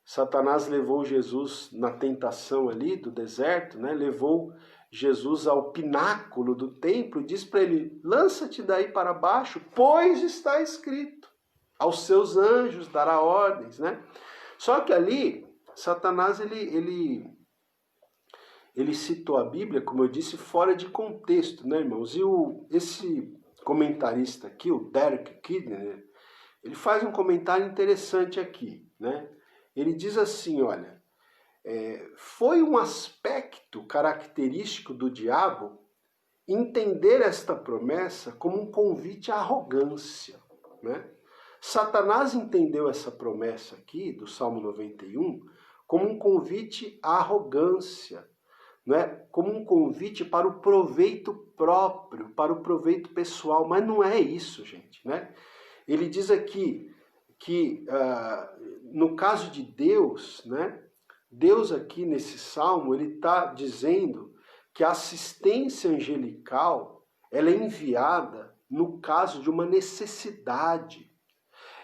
Satanás levou Jesus na tentação ali do deserto, né? Levou Jesus ao pináculo do templo e diz para ele, lança-te daí para baixo, pois está escrito, aos seus anjos dará ordens, né? Só que ali, Satanás, ele citou a Bíblia, como eu disse, fora de contexto, né, irmãos? E esse comentarista aqui, o Derek Kidner, ele faz um comentário interessante aqui, né? Ele diz assim, olha, foi um aspecto característico do diabo entender esta promessa como um convite à arrogância, né? Satanás entendeu essa promessa aqui, do Salmo 91, como um convite à arrogância, né? Como um convite para o proveito próprio, para o proveito pessoal, mas não é isso, gente, né? Ele diz aqui que, no caso de Deus, né? Deus aqui nesse salmo, ele está dizendo que a assistência angelical, ela é enviada no caso de uma necessidade.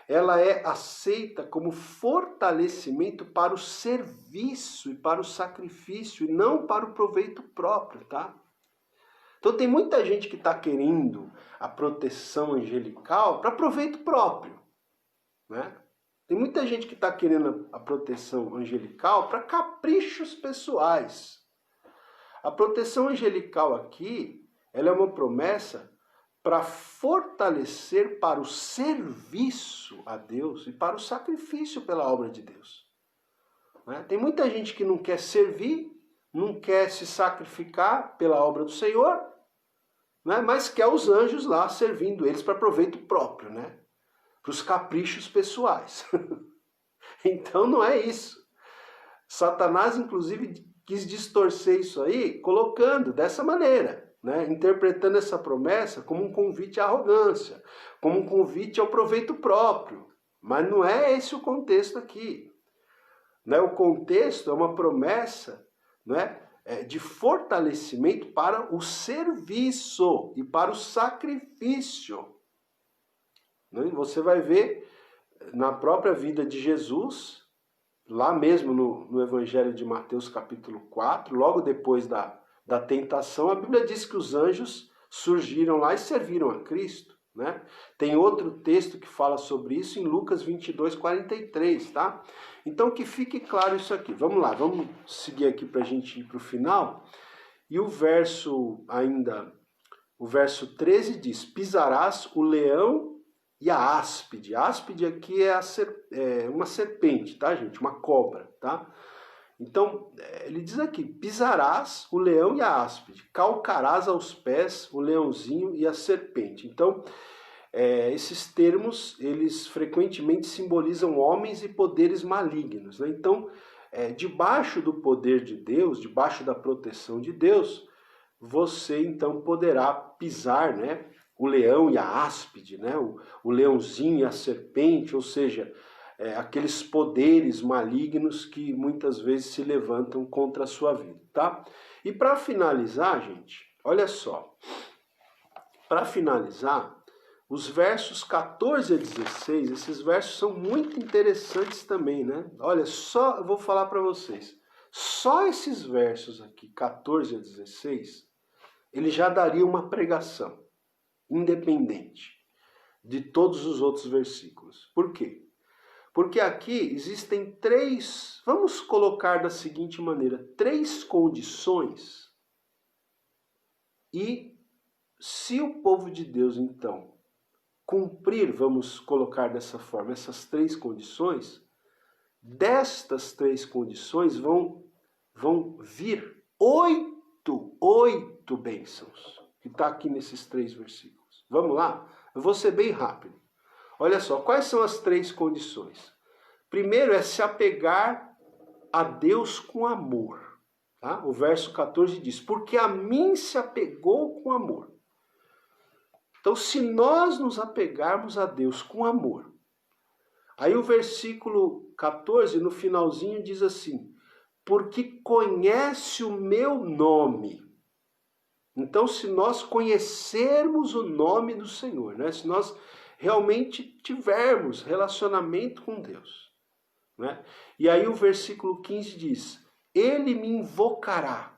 Ela é aceita como fortalecimento para o serviço e para o sacrifício, e não para o proveito próprio, tá? Então tem muita gente que está querendo a proteção angelical para proveito próprio, né? Tem muita gente que está querendo a proteção angelical para caprichos pessoais. A proteção angelical aqui, ela é uma promessa para fortalecer para o serviço a Deus e para o sacrifício pela obra de Deus. Né? Tem muita gente que não quer servir, não quer se sacrificar pela obra do Senhor, né? Mas quer os anjos lá servindo eles para proveito próprio, né? Para os caprichos pessoais. Então não é isso. Satanás, inclusive, quis distorcer isso aí, colocando dessa maneira, né? Interpretando essa promessa como um convite à arrogância, como um convite ao proveito próprio. Mas não é esse o contexto aqui. Né? O contexto é uma promessa, né? de fortalecimento para o serviço e para o sacrifício. Você vai ver na própria vida de Jesus, lá mesmo no Evangelho de Mateus capítulo 4, logo depois da tentação, a Bíblia diz que os anjos surgiram lá e serviram a Cristo. Né? Tem outro texto que fala sobre isso em Lucas 22, 43, tá? Então que fique claro isso aqui. Vamos lá, vamos seguir aqui para a gente ir para o final. E o verso 13 diz: pisarás o leão e a áspide. A áspide aqui é uma serpente, tá, gente? Uma cobra, tá? Então, ele diz aqui: pisarás o leão e a áspide, calcarás aos pés o leãozinho e a serpente. Então, esses termos, eles frequentemente simbolizam homens e poderes malignos. Né? Então, debaixo do poder de Deus, debaixo da proteção de Deus, você então poderá pisar, né, o leão e a áspide, né, o leãozinho e a serpente, ou seja, aqueles poderes malignos que muitas vezes se levantam contra a sua vida, tá? E para finalizar, gente, olha só. Para finalizar, os versos 14 a 16, esses versos são muito interessantes também, né? Olha, eu vou falar para vocês. Só esses versos aqui, 14 a 16, ele já daria uma pregação independente de todos os outros versículos. Por quê? Porque aqui existem vamos colocar da seguinte maneira, 3 condições. E se o povo de Deus, então, cumprir, vamos colocar dessa forma, essas 3 condições, destas 3 condições vão vir 8 bênçãos, que está aqui nesses 3 versículos. Vamos lá? Eu vou ser bem rápido. Olha só, quais são as 3 condições? Primeiro é se apegar a Deus com amor. Tá? O verso 14 diz: porque a mim se apegou com amor. Então, se nós nos apegarmos a Deus com amor, aí o versículo 14, no finalzinho, diz assim: porque conhece o meu nome. Então, se nós conhecermos o nome do Senhor, né? Se nós realmente tivermos relacionamento com Deus, né? E aí o versículo 15 diz: ele me invocará.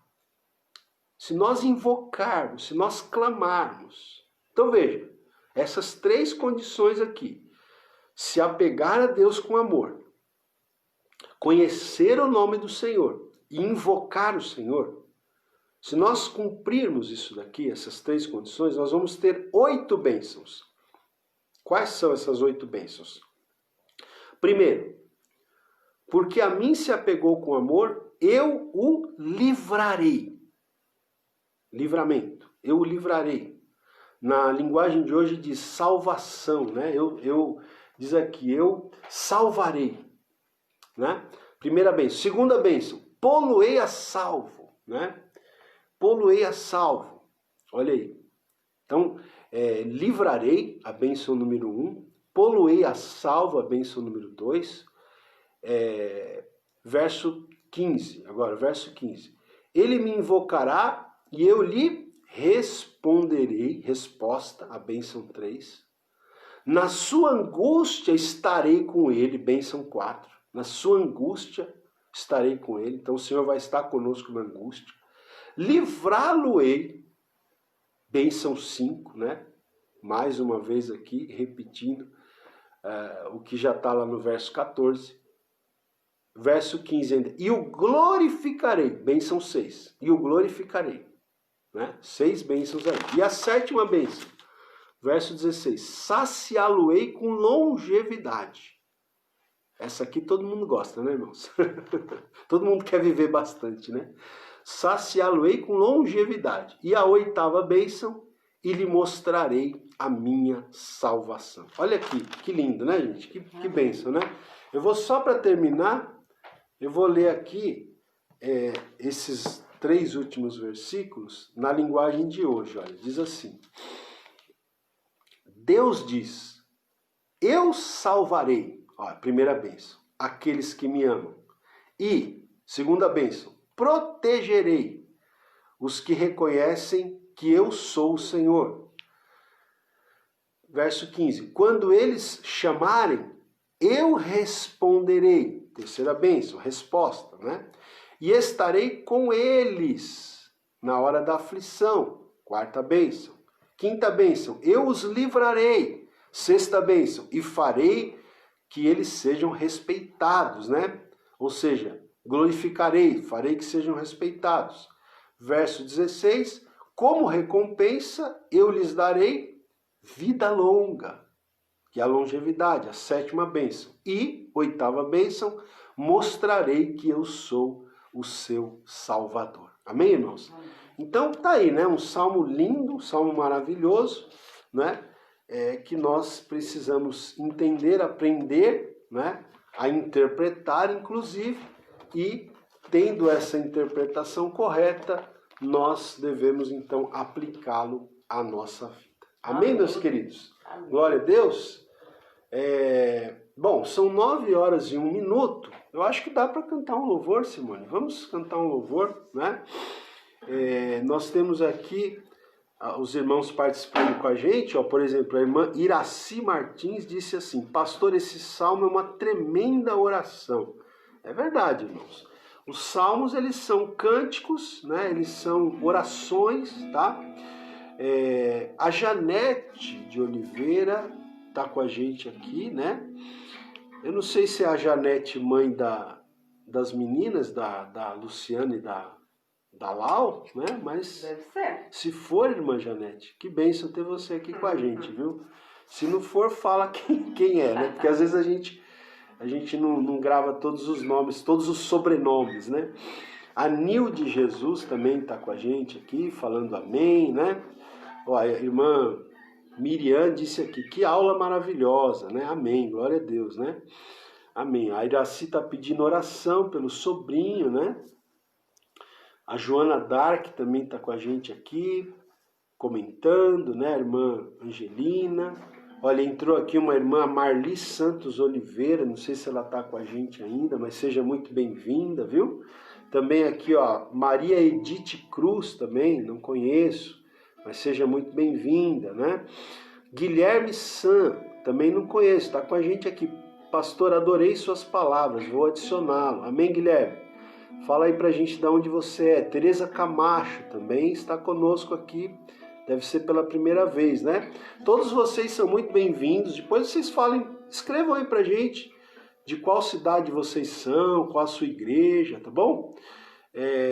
Se nós invocarmos, se nós clamarmos. Então veja, essas 3 condições aqui: se apegar a Deus com amor, conhecer o nome do Senhor e invocar o Senhor. Se nós cumprirmos isso daqui, essas 3 condições, nós vamos ter 8 bênçãos. Quais são essas 8 bênçãos? Primeiro, porque a mim se apegou com amor, eu o livrarei. Livramento, eu o livrarei. Na linguagem de hoje diz salvação, né? Diz aqui, eu salvarei. Né? Primeira bênção. Segunda bênção, pô-lo-ei a salvo. Né? Pô-lo-ei a salvo. Olha aí. Então, livrarei, a bênção número 1. Pô-lo-ei a salvo, a bênção número 2. Verso 15. Agora, verso 15. Ele me invocará e eu lhe responderei. Resposta, a bênção 3. Na sua angústia estarei com ele, bênção 4. Na sua angústia estarei com ele. Então, o Senhor vai estar conosco na angústia. Livrá-lo-ei, bênção 5, né? Mais uma vez aqui, repetindo o que já está lá no verso 14. Verso 15 ainda. E o glorificarei, bênção 6. E o glorificarei. Né? 6 bênçãos aí. E a 7ª bênção, verso 16. Saciá-lo-ei com longevidade. Essa aqui todo mundo gosta, né, irmãos? Todo mundo quer viver bastante, né? Saciá-lo-ei com longevidade. E a 8ª bênção, e lhe mostrarei a minha salvação. Olha aqui, que lindo, né, gente? Que bênção, né? Eu vou só para terminar, eu vou ler aqui esses 3 últimos versículos na linguagem de hoje. Olha, diz assim: Deus diz, eu salvarei, ó, primeira bênção, aqueles que me amam. E, segunda bênção, protegerei os que reconhecem que eu sou o Senhor. Verso 15. Quando eles chamarem, eu responderei. Terceira bênção, resposta, né? E estarei com eles na hora da aflição. Quarta bênção. Quinta bênção, eu os livrarei. Sexta bênção, e farei que eles sejam respeitados, né? Ou seja, glorificarei, farei que sejam respeitados. Verso 16, como recompensa eu lhes darei vida longa, que é a longevidade, a sétima bênção. E, oitava bênção, mostrarei que eu sou o seu Salvador. Amém, irmãos? Então tá aí, né? Um salmo lindo, um salmo maravilhoso, né? Que nós precisamos entender, aprender, né? A interpretar, inclusive, e tendo essa interpretação correta, nós devemos então aplicá-lo à nossa vida. Amém, meus queridos? Amém. Glória a Deus. Bom, são 9h01. Eu acho que dá para cantar um louvor, Simone. Vamos cantar um louvor, né? Nós temos aqui os irmãos participando com a gente. Ó, por exemplo, a irmã Iraci Martins disse assim: pastor, esse salmo é uma tremenda oração. É verdade, irmãos. Os salmos, eles são cânticos, né? Eles são orações, tá? A Janete de Oliveira está com a gente aqui, né? Eu não sei se é a Janete, mãe das meninas, da Luciana e da Lau, né? Mas Deve ser. se for, irmã Janete, que bênção ter você aqui com a gente, viu? Se não for, fala quem é, né? Porque às vezes a gente não grava todos os nomes, todos os sobrenomes, né? A Nilde Jesus também está com a gente aqui, falando amém, né? Ó, a irmã Miriam disse aqui, que aula maravilhosa, né? Amém, glória a Deus, né? Amém. A Iraci está pedindo oração pelo sobrinho, né? A Joana Dark também está com a gente aqui, comentando, né? A irmã Angelina. Olha, entrou aqui uma irmã Marli Santos Oliveira, não sei se ela está com a gente ainda, mas seja muito bem-vinda, viu? Também aqui, ó, Maria Edith Cruz também, não conheço, mas seja muito bem-vinda, né? Guilherme San, também não conheço, está com a gente aqui. Pastor, adorei suas palavras, vou adicioná-lo. Amém, Guilherme? Fala aí pra gente de onde você é. Tereza Camacho também está conosco aqui, deve ser pela primeira vez, né? Todos vocês são muito bem-vindos. Depois vocês falem, escrevam aí pra gente de qual cidade vocês são, qual a sua igreja, tá bom?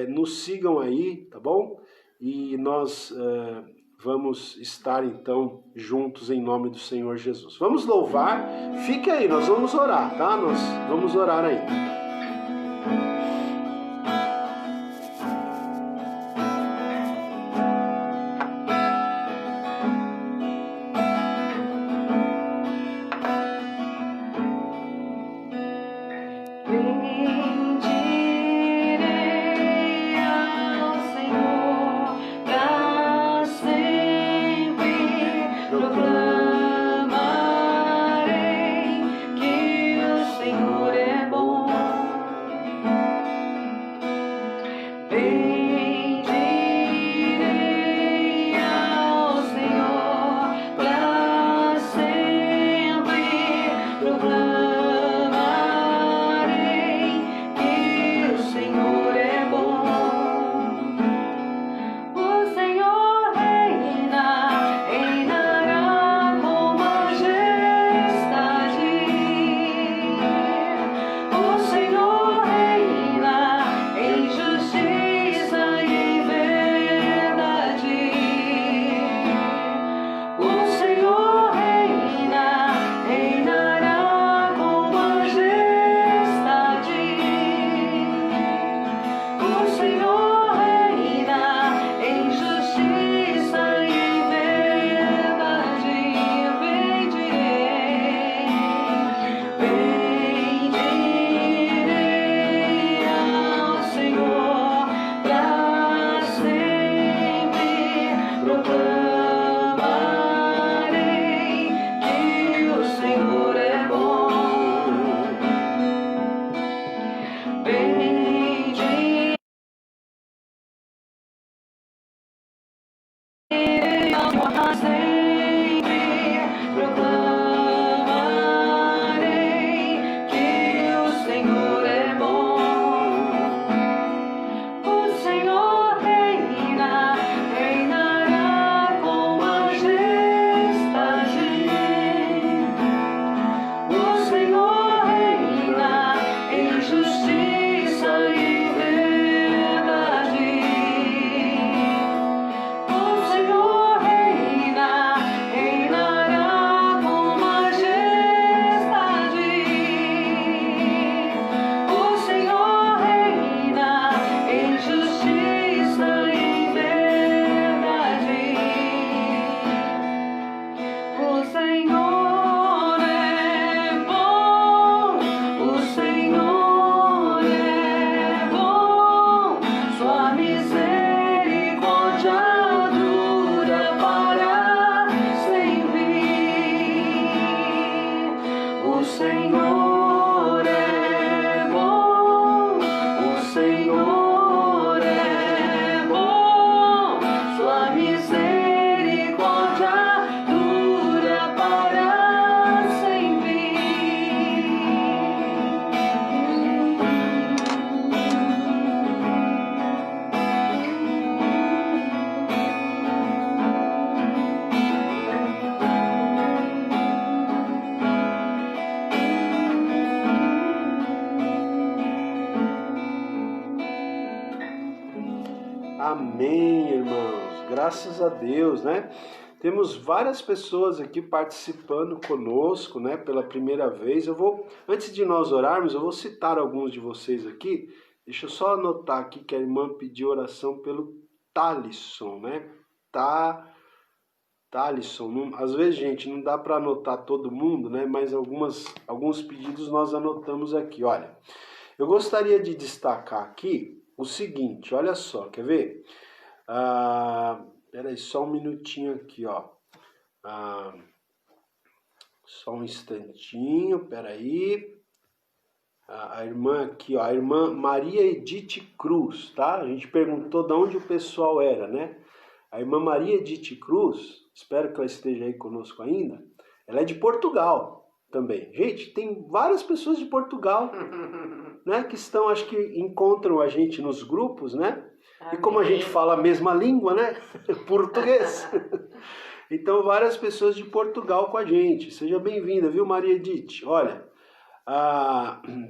Nos sigam aí, tá bom? E nós vamos estar então juntos em nome do Senhor Jesus. Vamos louvar, fique aí, nós vamos orar, tá? Nós vamos orar aí. Amém, irmãos. Graças a Deus, né? Temos várias pessoas aqui participando conosco, né? Pela primeira vez. Antes de nós orarmos, eu vou citar alguns de vocês aqui. Deixa eu só anotar aqui que a irmã pediu oração pelo Thalisson, né? Thalisson. Às vezes, gente, não dá para anotar todo mundo, né? Mas alguns pedidos nós anotamos aqui. Olha, eu gostaria de destacar aqui o seguinte, olha só, quer ver? Peraí, só um minutinho aqui, ó. Só um instantinho, peraí. A irmã aqui, ó, a irmã Maria Edith Cruz, tá? A gente perguntou de onde o pessoal era, né? A irmã Maria Edith Cruz, espero que ela esteja aí conosco ainda, ela é de Portugal também. Gente, tem várias pessoas de Portugal, né? Que estão, acho que encontram a gente nos grupos, né? Amém. E como a gente fala a mesma língua, né? Português. Então, várias pessoas de Portugal com a gente. Seja bem-vinda, viu, Maria Edith? Olha,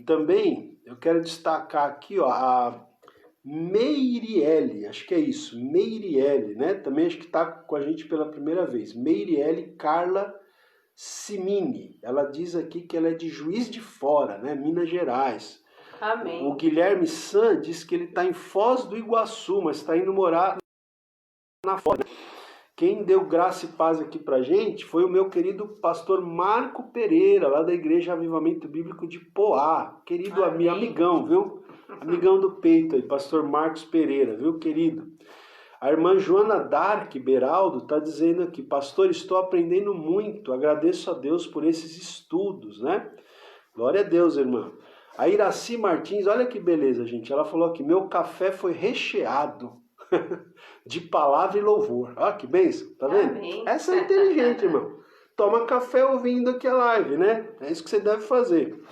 também eu quero destacar aqui, ó, a Meirielle, acho que é isso, Meirielle, né? Também acho que está com a gente pela primeira vez. Meirielle Carla Simini. Ela diz aqui que ela é de Juiz de Fora, né? Minas Gerais. Amém. O Guilherme San diz que ele está em Foz do Iguaçu, mas está indo morar na Foz. Quem deu graça e paz aqui pra gente foi o meu querido pastor Marco Pereira, lá da Igreja Avivamento Bíblico de Poá. Querido amigão, viu? Amigão do peito aí, pastor Marcos Pereira, viu, querido? A irmã Joana Dark Beraldo está dizendo aqui, pastor, estou aprendendo muito, agradeço a Deus por esses estudos, né? Glória a Deus, irmã. A Iraci Martins, olha que beleza, gente. Ela falou aqui, meu café foi recheado de palavra e louvor. Olha que bênção, tá vendo? Amém. Essa é inteligente, irmão. Toma café ouvindo aqui a live, né? É isso que você deve fazer.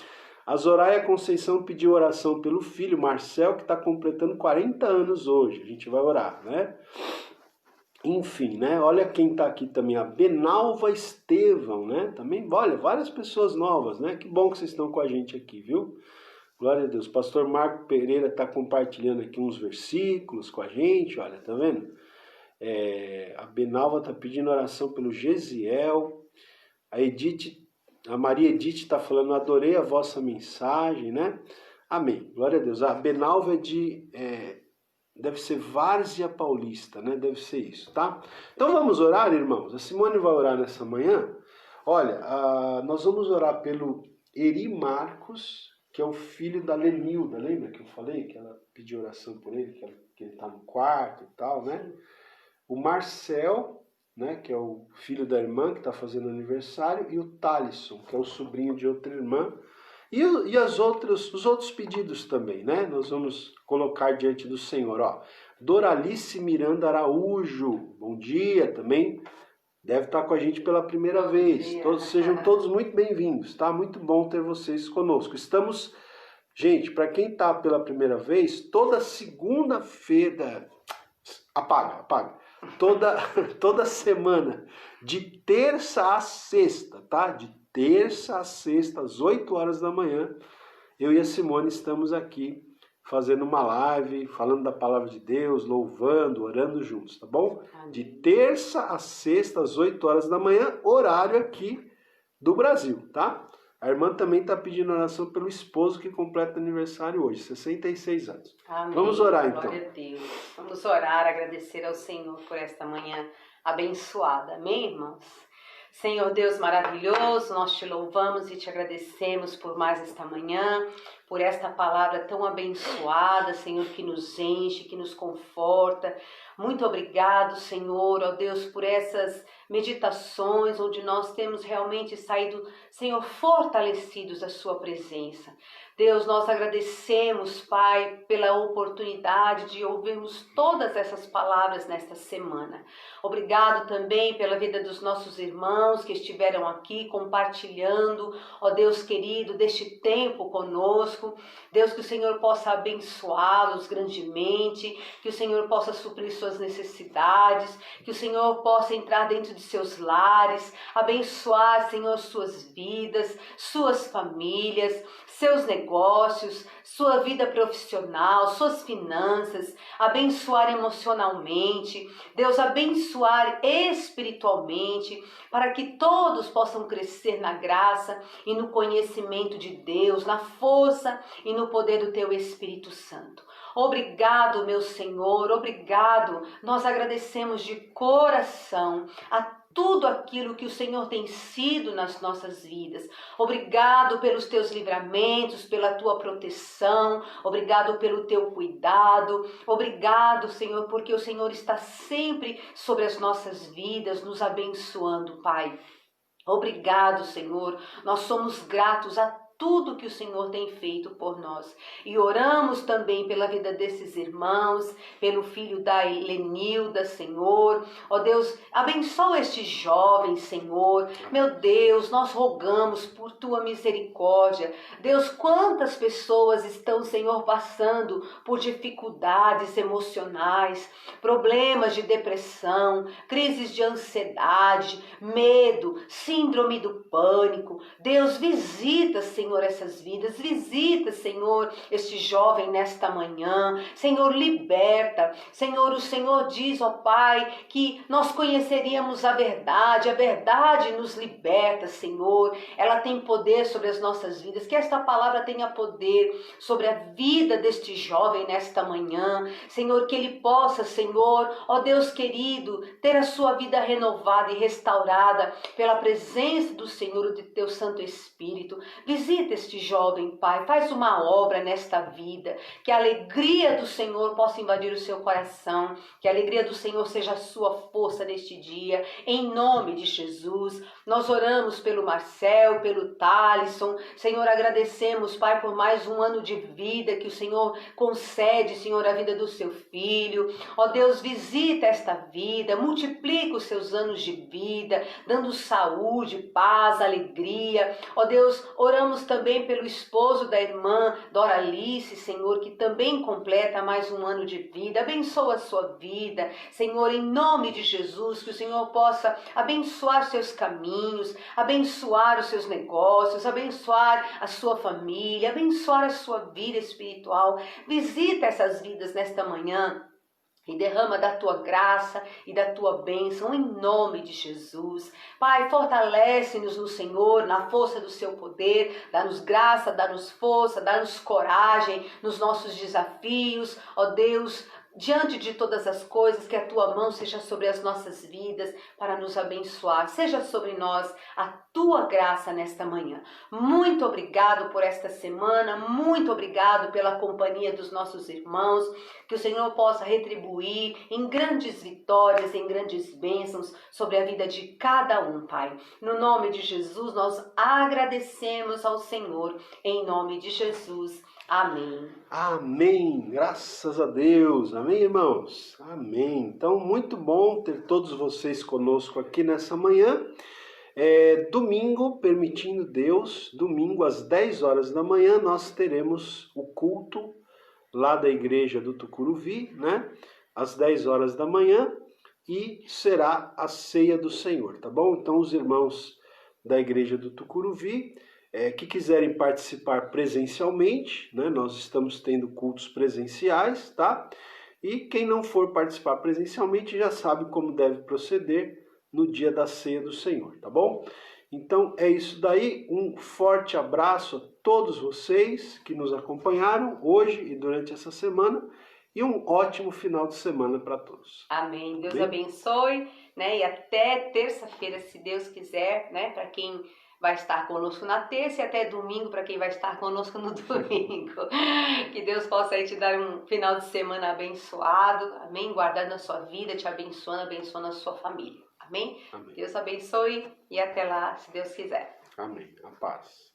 A Zoraia Conceição pediu oração pelo filho Marcel, que está completando 40 anos hoje. A gente vai orar, né? Enfim, né? Olha quem está aqui também, a Benalva Estevão, né? Também, olha, várias pessoas novas, né? Que bom que vocês estão com a gente aqui, viu? Glória a Deus. Pastor Marco Pereira está compartilhando aqui uns versículos com a gente, olha, tá vendo? A Benalva está pedindo oração pelo Gesiel. A Maria Edith está falando, adorei a vossa mensagem, né? Amém. Glória a Deus. A Benalva deve ser Várzea Paulista, né? Deve ser isso, tá? Então vamos orar, irmãos. A Simone vai orar nessa manhã. Olha, nós vamos orar pelo Eri Marcos, que é o filho da Lenilda, lembra que eu falei que ela pediu oração por ele, que ele está no quarto e tal, né? O Marcel, né, que é o filho da irmã que está fazendo aniversário, e o Thalisson, que é o sobrinho de outra irmã, e os outros pedidos também, né? Nós vamos colocar diante do Senhor, ó. Doralice Miranda Araújo, bom dia também. Deve estar com a gente pela primeira vez. Sejam todos muito bem-vindos, tá? Muito bom ter vocês conosco. Estamos, gente, para quem está pela primeira vez, toda segunda-feira, apaga. Toda semana, de terça a sexta, tá? De terça a sexta, às 8 horas da manhã, eu e a Simone estamos aqui fazendo uma live, falando da palavra de Deus, louvando, orando juntos, tá bom? Amém. De terça a sexta, às 8 horas da manhã, horário aqui do Brasil, tá? A irmã também está pedindo oração pelo esposo que completa aniversário hoje, 66 anos. Amém. Vamos orar então. Glória a Deus. Vamos orar, agradecer ao Senhor por esta manhã abençoada. Amém, irmãos? Senhor Deus maravilhoso, nós te louvamos e te agradecemos por mais esta manhã, por esta palavra tão abençoada, Senhor, que nos enche, que nos conforta. Muito obrigado, Senhor, ó Deus, por essas meditações onde nós temos realmente saído, Senhor, fortalecidos da sua presença. Deus, nós agradecemos, Pai, pela oportunidade de ouvirmos todas essas palavras nesta semana. Obrigado também pela vida dos nossos irmãos que estiveram aqui compartilhando, ó Deus querido, deste tempo conosco. conosco. Deus, que o Senhor possa abençoá-los grandemente, que o Senhor possa suprir suas necessidades, que o Senhor possa entrar dentro de seus lares, abençoar, Senhor, suas vidas, suas famílias, seus negócios, sua vida profissional, suas finanças, abençoar emocionalmente, Deus, abençoar espiritualmente, para que todos possam crescer na graça e no conhecimento de Deus, na força e no poder do Teu Espírito Santo. Obrigado, meu Senhor, obrigado. Nós agradecemos de coração a tudo aquilo que o Senhor tem sido nas nossas vidas. Obrigado pelos teus livramentos, pela tua proteção, obrigado pelo teu cuidado, obrigado, Senhor, porque o Senhor está sempre sobre as nossas vidas, nos abençoando, Pai. Obrigado, Senhor, nós somos gratos a tudo que o Senhor tem feito por nós. E oramos também pela vida desses irmãos, pelo filho da Helenilda, Senhor. Ó Deus, abençoa estes jovens, Senhor. Meu Deus, nós rogamos por tua misericórdia. Deus, quantas pessoas estão, Senhor, passando por dificuldades emocionais, problemas de depressão, crises de ansiedade, medo, síndrome do pânico. Deus, visita, Senhor, essas vidas, visita, Senhor, este jovem nesta manhã, Senhor, liberta, Senhor, o Senhor diz, ó Pai, que nós conheceríamos a verdade nos liberta, Senhor, ela tem poder sobre as nossas vidas, que esta palavra tenha poder sobre a vida deste jovem nesta manhã, Senhor, que ele possa, Senhor, ó Deus querido, ter a sua vida renovada e restaurada pela presença do Senhor e do teu Santo Espírito. Visita este jovem, Pai, faz uma obra nesta vida, que a alegria do Senhor possa invadir o seu coração, que a alegria do Senhor seja a sua força neste dia, em nome de Jesus. Nós oramos pelo Marcel, pelo Thalisson, Senhor, agradecemos, Pai, por mais um ano de vida que o Senhor concede, Senhor, a vida do seu filho. Ó Deus, visita esta vida, multiplica os seus anos de vida, dando saúde, paz, alegria. Ó Deus, oramos também pelo esposo da irmã Doralice, Senhor, que também completa mais um ano de vida. Abençoa a sua vida, Senhor, em nome de Jesus, que o Senhor possa abençoar seus caminhos, abençoar os seus negócios, abençoar a sua família, abençoar a sua vida espiritual. Visita essas vidas nesta manhã e derrama da tua graça e da tua bênção em nome de Jesus. Pai, fortalece-nos no Senhor, na força do seu poder, dá-nos graça, dá-nos força, dá-nos coragem nos nossos desafios. Ó Deus, diante de todas as coisas, que a tua mão seja sobre as nossas vidas para nos abençoar. Seja sobre nós a tua graça nesta manhã. Muito obrigado por esta semana, muito obrigado pela companhia dos nossos irmãos, que o Senhor possa retribuir em grandes vitórias, em grandes bênçãos sobre a vida de cada um, Pai. No nome de Jesus, nós agradecemos ao Senhor, em nome de Jesus. Amém. Amém. Graças a Deus. Amém, irmãos? Amém. Então, muito bom ter todos vocês conosco aqui nessa manhã. Domingo, permitindo Deus, domingo às 10 horas da manhã, nós teremos o culto lá da igreja do Tucuruvi, né? Às 10 horas da manhã, e será a ceia do Senhor, tá bom? Então, os irmãos da igreja do Tucuruvi, que quiserem participar presencialmente, né? Nós estamos tendo cultos presenciais, tá? E quem não for participar presencialmente já sabe como deve proceder no dia da ceia do Senhor, tá bom? Então é isso daí, um forte abraço a todos vocês que nos acompanharam hoje e durante essa semana, e um ótimo final de semana para todos. Amém. Deus abençoe, né? E até terça-feira, se Deus quiser, né? Para quem vai estar conosco na terça, e até domingo para quem vai estar conosco no domingo. Que Deus possa aí te dar um final de semana abençoado, amém? Guardando a sua vida, te abençoando a sua família, amém? Amém. Deus abençoe e até lá, se Deus quiser. Amém. A paz.